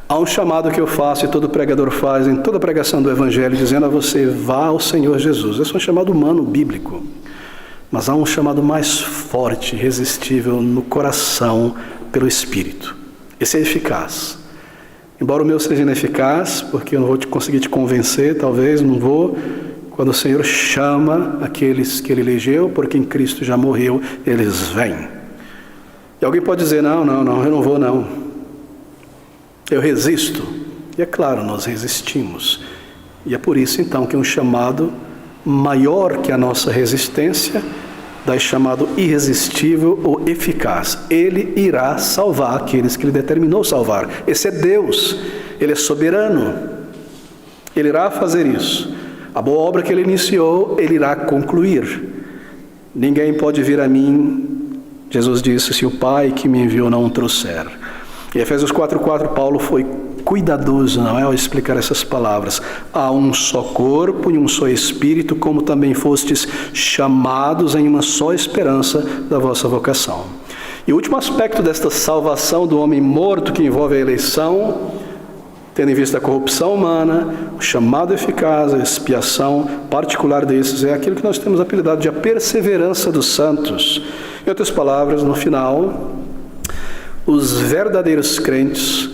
Há um chamado que eu faço e todo pregador faz em toda a pregação do Evangelho, dizendo a você: vá ao Senhor Jesus. Esse é um chamado humano bíblico. Mas há um chamado mais forte, irresistível no coração pelo Espírito. Esse é eficaz. Embora o meu seja ineficaz, porque eu não vou conseguir te convencer, talvez, não vou. Quando o Senhor chama aqueles que Ele elegeu, por quem Cristo já morreu, eles vêm. E alguém pode dizer: não, eu não vou não. Eu resisto. E é claro, nós resistimos. E é por isso então que um chamado maior que a nossa resistência, daí chamado irresistível ou eficaz. Ele irá salvar aqueles que Ele determinou salvar. Esse é Deus. Ele é soberano. Ele irá fazer isso. A boa obra que Ele iniciou, Ele irá concluir. Ninguém pode vir a mim, Jesus disse, se o Pai que me enviou não o trouxer. Em Efésios 4:4, Paulo foi cuidadoso, não é, ao explicar essas palavras. Há um só corpo e um só Espírito, como também fostes chamados em uma só esperança da vossa vocação. E o último aspecto desta salvação do homem morto, que envolve a eleição, tendo em vista a corrupção humana, o chamado eficaz, a expiação particular desses, é aquilo que nós temos apelidado de a perseverança dos santos. Em outras palavras, no final, os verdadeiros crentes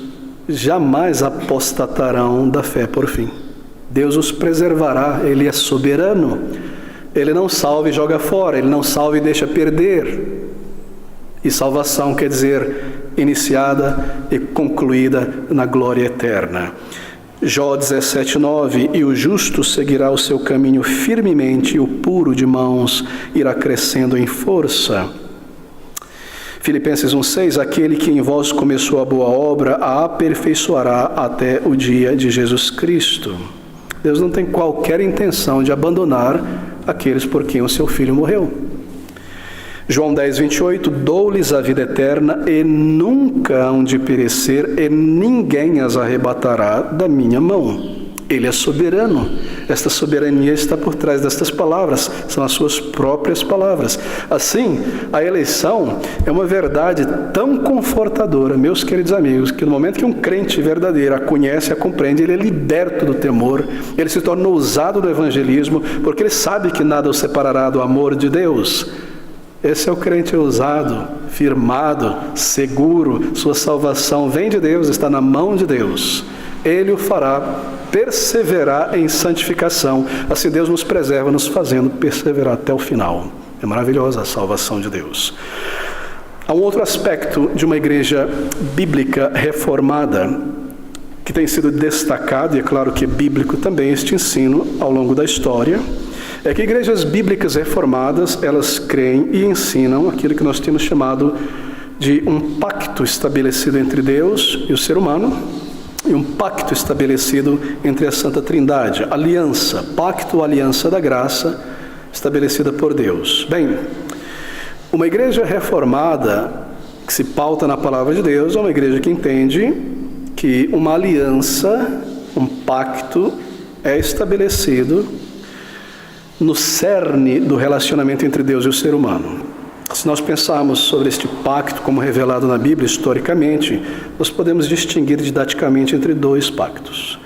jamais apostatarão da fé por fim. Deus os preservará, Ele é soberano. Ele não salva e joga fora, Ele não salva e deixa perder. E salvação quer dizer iniciada e concluída na glória eterna. Jó 17:9, e o justo seguirá o seu caminho firmemente, e o puro de mãos irá crescendo em força. Filipenses 1:6, aquele que em vós começou a boa obra, a aperfeiçoará até o dia de Jesus Cristo. Deus não tem qualquer intenção de abandonar aqueles por quem o seu Filho morreu. João 10:28, dou-lhes a vida eterna e nunca hão de perecer e ninguém as arrebatará da minha mão. Ele é soberano. Esta soberania está por trás destas palavras, são as suas próprias palavras. Assim, a eleição é uma verdade tão confortadora, meus queridos amigos, que no momento que um crente verdadeiro a conhece, a compreende, ele é liberto do temor, ele se torna ousado do evangelismo, porque ele sabe que nada o separará do amor de Deus. Esse é o crente ousado, firmado, seguro, sua salvação vem de Deus, está na mão de Deus. Ele o fará perseverar em santificação. Assim Deus nos preserva, nos fazendo perseverar até o final. É maravilhosa a salvação de Deus. Há um outro aspecto de uma igreja bíblica reformada que tem sido destacado, e é claro que é bíblico também este ensino ao longo da história, é que igrejas bíblicas reformadas, elas creem e ensinam aquilo que nós temos chamado de um pacto estabelecido entre Deus e o ser humano, e um pacto estabelecido entre a Santa Trindade, aliança, pacto, aliança da graça, estabelecida por Deus. Bem, uma igreja reformada, que se pauta na palavra de Deus, é uma igreja que entende que uma aliança, um pacto, é estabelecido no cerne do relacionamento entre Deus e o ser humano. Se nós pensarmos sobre este pacto como revelado na Bíblia historicamente, nós podemos distinguir didaticamente entre dois pactos.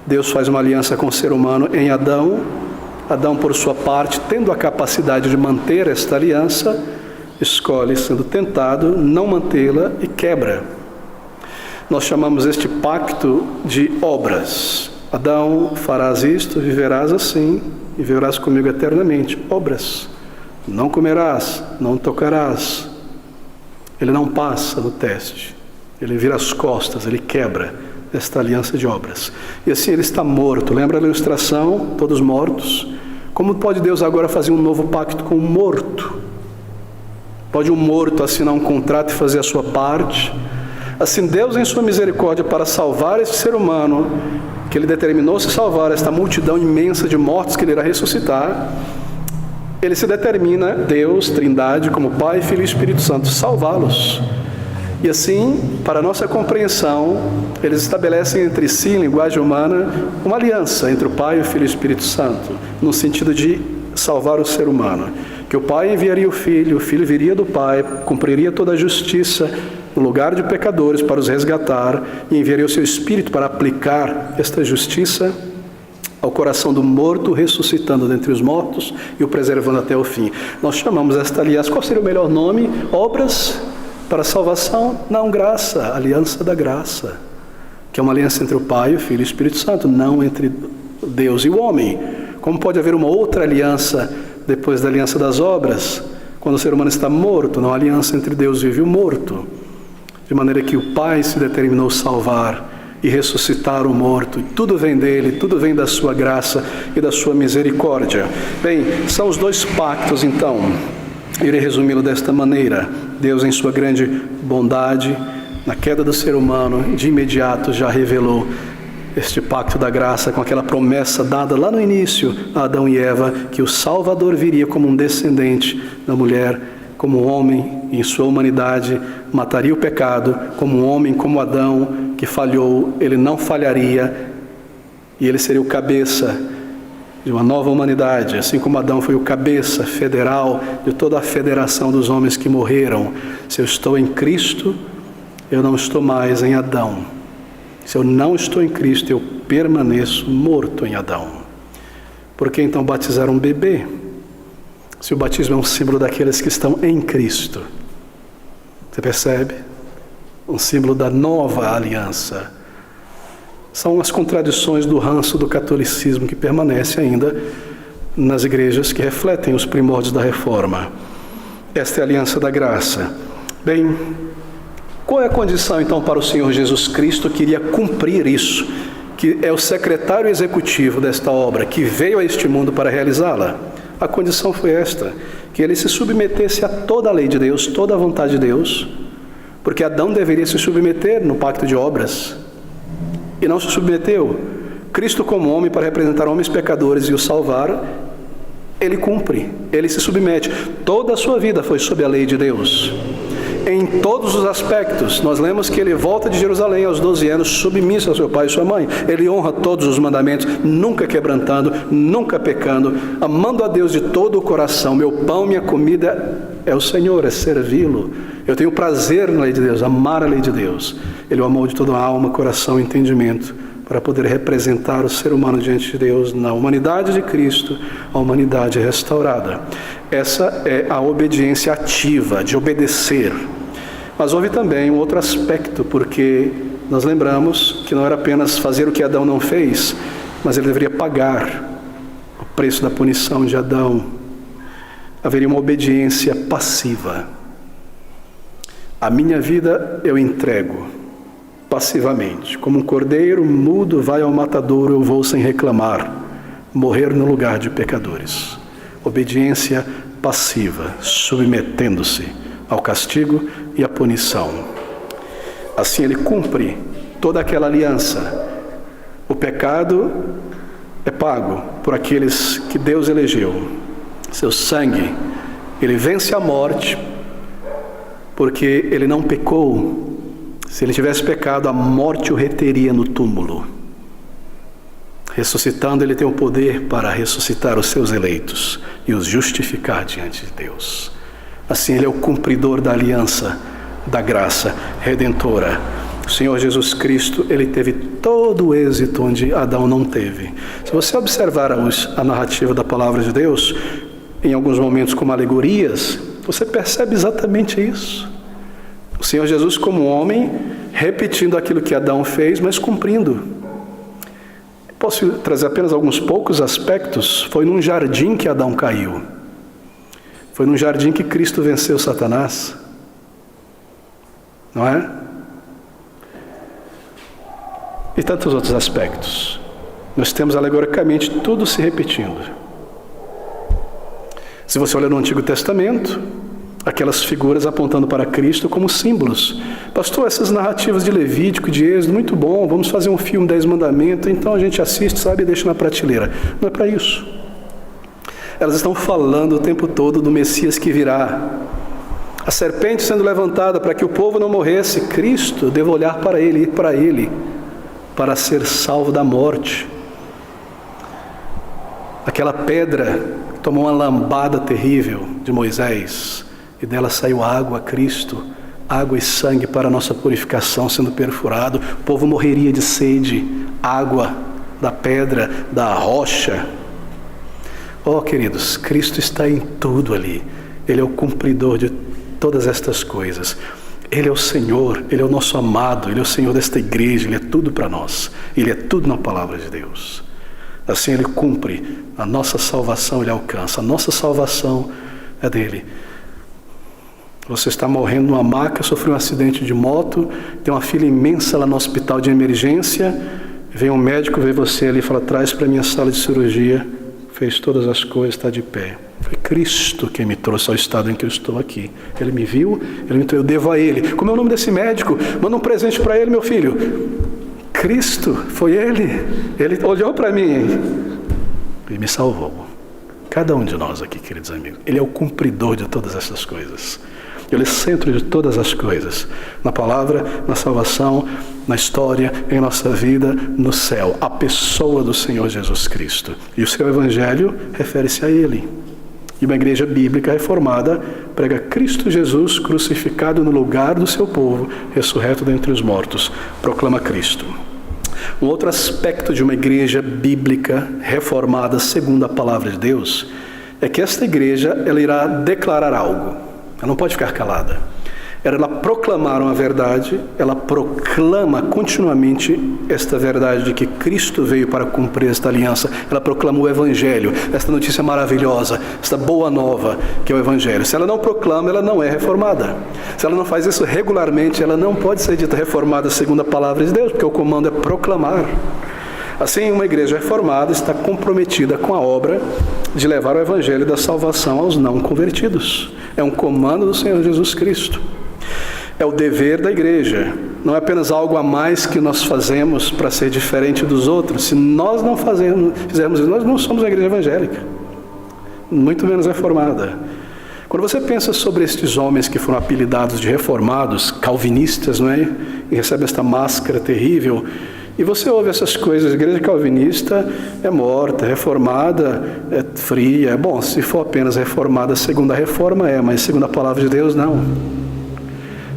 Deus faz uma aliança com o ser humano em Adão. Adão, por sua parte, tendo a capacidade de manter esta aliança, escolhe, sendo tentado, não mantê-la e quebra. Nós chamamos este pacto de obras. Adão, farás isto, viverás assim, e viverás comigo eternamente. Obras. Não comerás, não tocarás. Ele não passa no teste. Ele vira as costas, ele quebra esta aliança de obras. E assim ele está morto. Lembra a ilustração? Todos mortos. Como pode Deus agora fazer um novo pacto com um morto? Pode um morto assinar um contrato e fazer a sua parte? Assim, Deus, em sua misericórdia, para salvar este ser humano, que ele determinou se salvar, esta multidão imensa de mortos que ele irá ressuscitar, ele se determina, Deus, Trindade, como Pai, Filho e Espírito Santo, salvá-los. E assim, para a nossa compreensão, eles estabelecem entre si, em linguagem humana, uma aliança entre o Pai, o Filho e o Espírito Santo, no sentido de salvar o ser humano. Que o Pai enviaria o Filho viria do Pai, cumpriria toda a justiça no lugar de pecadores para os resgatar, e enviaria o seu Espírito para aplicar esta justiça ao coração do morto, ressuscitando dentre os mortos e o preservando até o fim. Nós chamamos esta aliança, qual seria o melhor nome? Obras para salvação? Não, graça, aliança da graça, que é uma aliança entre o Pai, o Filho e o Espírito Santo, não entre Deus e o homem. Como pode haver uma outra aliança depois da aliança das obras, quando o ser humano está morto? Não, a aliança entre Deus vivo e o morto, de maneira que o Pai se determinou salvar e ressuscitar o morto, e tudo vem dele, tudo vem da sua graça e da sua misericórdia. Bem, são os dois pactos, então. Irei resumi-lo desta maneira. Deus, em sua grande bondade, na queda do ser humano, de imediato já revelou este pacto da graça com aquela promessa dada lá no início a Adão e Eva, que o Salvador viria como um descendente da mulher, como um homem, em sua humanidade, mataria o pecado, como um homem, como Adão, que falhou, ele não falharia, e ele seria o cabeça de uma nova humanidade, assim como Adão foi o cabeça federal de toda a federação dos homens que morreram. Se eu estou em Cristo, eu não estou mais em Adão. Se eu não estou em Cristo, eu permaneço morto em Adão. Por que então batizar um bebê? Se o batismo é um símbolo daqueles que estão em Cristo. Você percebe? Um símbolo da nova aliança. São as contradições do ranço do catolicismo que permanece ainda nas igrejas que refletem os primórdios da reforma. Esta é a aliança da graça. Bem, qual é a condição então para o Senhor Jesus Cristo que iria cumprir isso? Que é o secretário executivo desta obra, que veio a este mundo para realizá-la. A condição foi esta, que ele se submetesse a toda a lei de Deus, toda a vontade de Deus, porque Adão deveria se submeter no pacto de obras, e não se submeteu. Cristo, como homem, para representar homens pecadores e os salvar, ele cumpre, ele se submete. Toda a sua vida foi sob a lei de Deus, em todos os aspectos. Nós lemos que ele volta de Jerusalém aos 12 anos, submisso ao seu pai e sua mãe. Ele honra todos os mandamentos, nunca quebrantando, nunca pecando, amando a Deus de todo o coração. Meu pão, minha comida é o Senhor, é servi-lo. Eu tenho prazer na lei de Deus, amar a lei de Deus. Ele o amou de toda a alma, coração e entendimento, para poder representar o ser humano diante de Deus na humanidade de Cristo, a humanidade restaurada. Essa é a obediência ativa, de obedecer. Mas houve também um outro aspecto, porque nós lembramos que não era apenas fazer o que Adão não fez, mas ele deveria pagar o preço da punição de Adão. Haveria uma obediência passiva. A minha vida eu entrego passivamente. Como um cordeiro mudo vai ao matadouro, eu vou sem reclamar, morrer no lugar de pecadores. obediência passiva, submetendo-se ao castigo e à punição. Assim ele cumpre toda aquela aliança. O pecado é pago por aqueles que Deus elegeu. Seu sangue, ele vence a morte, porque ele não pecou. Se ele tivesse pecado, a morte o reteria no túmulo. Ressuscitando, ele tem o poder para ressuscitar os seus eleitos e os justificar diante de Deus. Assim, ele é o cumpridor da aliança, da graça redentora. O Senhor Jesus Cristo, ele teve todo o êxito onde Adão não teve. Se você observar a narrativa da palavra de Deus, em alguns momentos como alegorias, você percebe exatamente isso. O Senhor Jesus como homem, repetindo aquilo que Adão fez, mas cumprindo. Posso trazer apenas alguns poucos aspectos. Foi num jardim que Adão caiu. Foi num jardim que Cristo venceu Satanás. Não é? E tantos outros aspectos. Nós temos alegoricamente tudo se repetindo. Se você olha no Antigo Testamento, aquelas figuras apontando para Cristo como símbolos. Pastor, essas narrativas de Levítico, de Êxodo, muito bom, vamos fazer um filme 10 mandamentos, então a gente assiste, sabe, e deixa na prateleira. Não é para isso. Elas estão falando o tempo todo do Messias que virá. A serpente sendo levantada para que o povo não morresse, Cristo deve olhar para ele, para ser salvo da morte. Aquela pedra tomou uma lambada terrível de Moisés, e dela saiu água, Cristo, água e sangue para a nossa purificação sendo perfurado. O povo morreria de sede, água da pedra, da rocha. Oh, queridos, Cristo está em tudo ali. Ele é o cumpridor de todas estas coisas. Ele é o Senhor, Ele é o nosso amado, Ele é o Senhor desta igreja, Ele é tudo para nós. Ele é tudo na palavra de Deus. Assim Ele cumpre, a nossa salvação Ele alcança, a nossa salvação é dEle. Você está morrendo numa maca, sofreu um acidente de moto, tem uma fila imensa lá no hospital de emergência, vem um médico, vê você ali e fala, traz para a minha sala de cirurgia, fez todas as coisas, está de pé. Foi Cristo quem me trouxe ao estado em que eu estou aqui. Ele me viu, eu devo a Ele. Como é o nome desse médico? Manda um presente para ele, meu filho. Cristo, foi Ele. Ele olhou para mim e me salvou. Cada um de nós aqui, queridos amigos. Ele é o cumpridor de todas essas coisas. Ele é o centro de todas as coisas. Na palavra, na salvação, na história, em nossa vida, no céu. A pessoa do Senhor Jesus Cristo. E o seu evangelho refere-se a Ele. E uma igreja bíblica reformada prega Cristo Jesus crucificado no lugar do seu povo, ressurreto dentre os mortos. Proclama Cristo. Um outro aspecto de uma igreja bíblica reformada segundo a palavra de Deus é que esta igreja ela irá declarar algo. Ela não pode ficar calada. Ela proclamar uma verdade, ela proclama continuamente esta verdade de que Cristo veio para cumprir esta aliança. Ela proclama o Evangelho, esta notícia maravilhosa, esta boa nova que é o Evangelho. Se ela não proclama, ela não é reformada. Se ela não faz isso regularmente, ela não pode ser dita reformada segundo a palavra de Deus, porque o comando é proclamar. Assim, uma igreja reformada está comprometida com a obra de levar o Evangelho da salvação aos não convertidos. É um comando do Senhor Jesus Cristo. É o dever da igreja. Não é apenas algo a mais que nós fazemos para ser diferente dos outros. Se nós não fizermos isso, nós não somos uma igreja evangélica. Muito menos reformada. Quando você pensa sobre estes homens que foram apelidados de reformados, calvinistas, não é? E recebem esta máscara terrível, e você ouve essas coisas, a igreja calvinista é morta, reformada é fria. Bom, se for apenas reformada segundo a reforma mas segundo a palavra de Deus, não.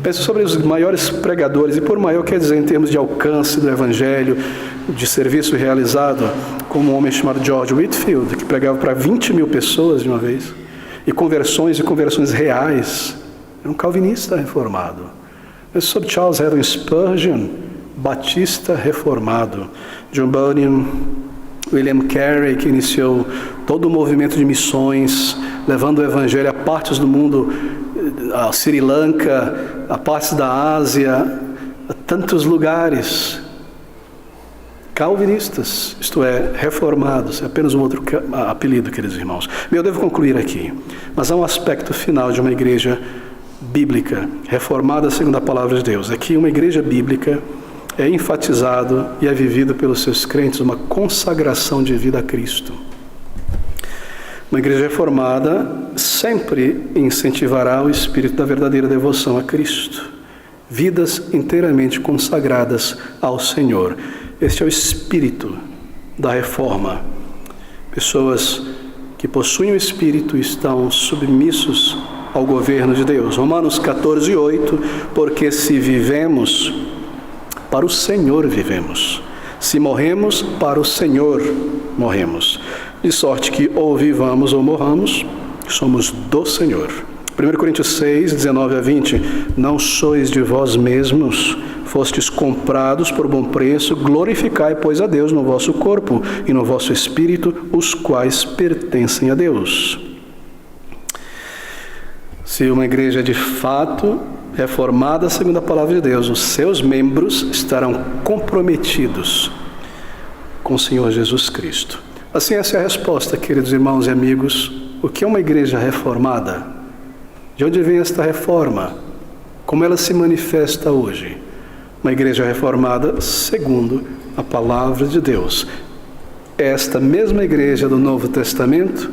Pense sobre os maiores pregadores, e por maior quer dizer em termos de alcance do evangelho, de serviço realizado, como um homem chamado George Whitefield, que pregava para 20 mil pessoas de uma vez, e conversões reais. Era um calvinista reformado. Pense sobre Charles Haddon Spurgeon, batista reformado. John Bunyan, William Carey, que iniciou todo o movimento de missões, levando o evangelho a partes do mundo, a Sri Lanka, a partes da Ásia, a tantos lugares. calvinistas, isto é, reformados, é apenas um outro apelido, queridos irmãos. Eu devo concluir aqui, mas há um aspecto final de uma igreja bíblica, reformada segundo a palavra de Deus. Aqui uma igreja bíblica é enfatizado e é vivido pelos seus crentes uma consagração de vida a Cristo. Uma igreja reformada sempre incentivará o espírito da verdadeira devoção a Cristo. Vidas inteiramente consagradas ao Senhor. Este é o espírito da reforma. Pessoas que possuem o espírito estão submissos ao governo de Deus. Romanos 14:8, porque se vivemos, para o Senhor vivemos. Se morremos, para o Senhor morremos. De sorte que ou vivamos ou morramos, somos do Senhor. 1 Coríntios 6, 19-20, não sois de vós mesmos, fostes comprados por bom preço, glorificai, pois, a Deus no vosso corpo e no vosso espírito, os quais pertencem a Deus. Se uma igreja de fato é formada segundo a palavra de Deus, os seus membros estarão comprometidos com o Senhor Jesus Cristo. Assim, essa é a resposta, queridos irmãos e amigos. O que é uma igreja reformada? De onde vem esta reforma? Como ela se manifesta hoje? Uma igreja reformada segundo a palavra de Deus. Esta mesma igreja do Novo Testamento,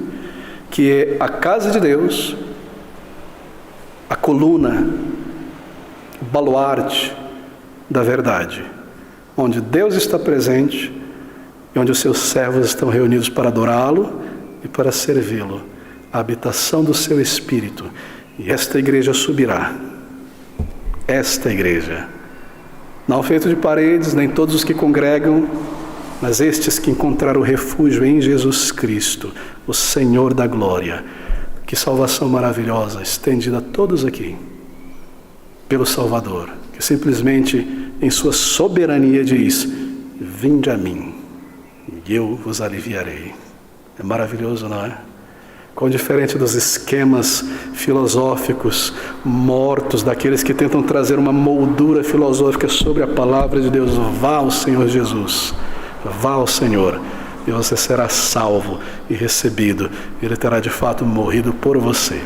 que é a casa de Deus, a coluna, o baluarte da verdade, onde Deus está presente e onde os seus servos estão reunidos para adorá-lo e para servi-lo, a habitação do seu Espírito. E esta igreja subirá, esta igreja, não feito de paredes, nem todos os que congregam, mas estes que encontraram refúgio em Jesus Cristo, o Senhor da glória. Que salvação maravilhosa, estendida a todos aqui, pelo Salvador, que simplesmente em sua soberania diz: vinde a mim, e eu vos aliviarei. É maravilhoso, não é? Quão diferente dos esquemas filosóficos mortos, daqueles que tentam trazer uma moldura filosófica sobre a palavra de Deus. Vá ao Senhor Jesus, vá ao Senhor, e você será salvo e recebido. Ele terá de fato morrido por você.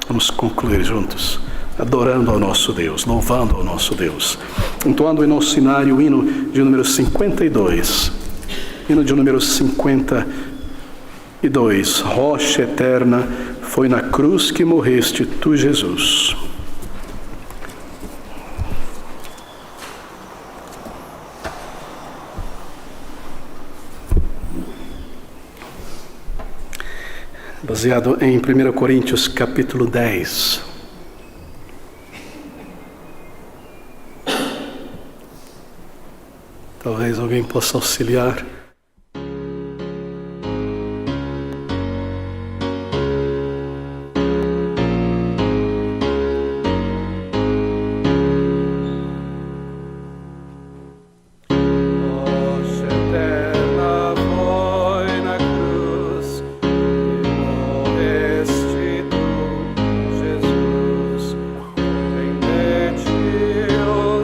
Vamos concluir juntos, adorando ao nosso Deus, louvando ao nosso Deus, entoando em nosso cenário o hino de número 52. Hino de número 52. Rocha eterna, foi na cruz que morreste tu, Jesus. Baseado em 1 Coríntios capítulo 10. Talvez alguém possa auxiliar.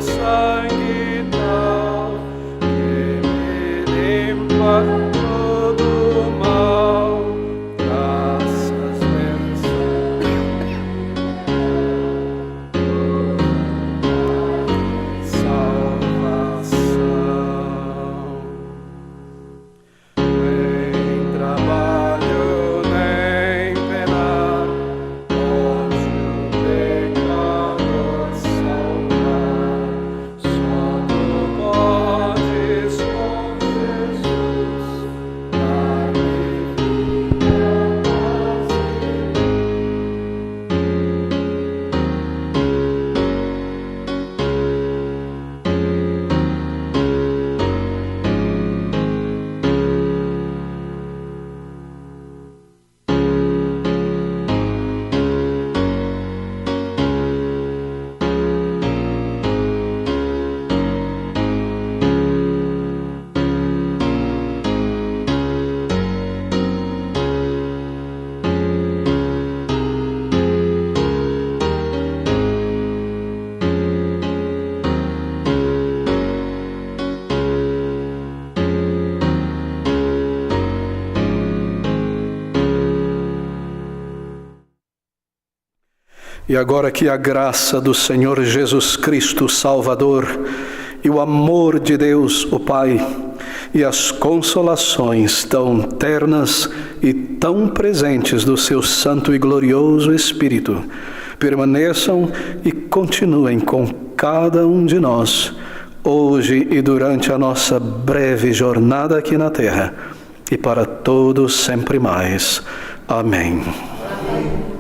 Sangue tal que me E agora que a graça do Senhor Jesus Cristo Salvador e o amor de Deus, o Pai, e as consolações tão ternas e tão presentes do seu Santo e glorioso Espírito permaneçam e continuem com cada um de nós, hoje e durante a nossa breve jornada aqui na terra, e para todos sempre mais. Amém. Amém.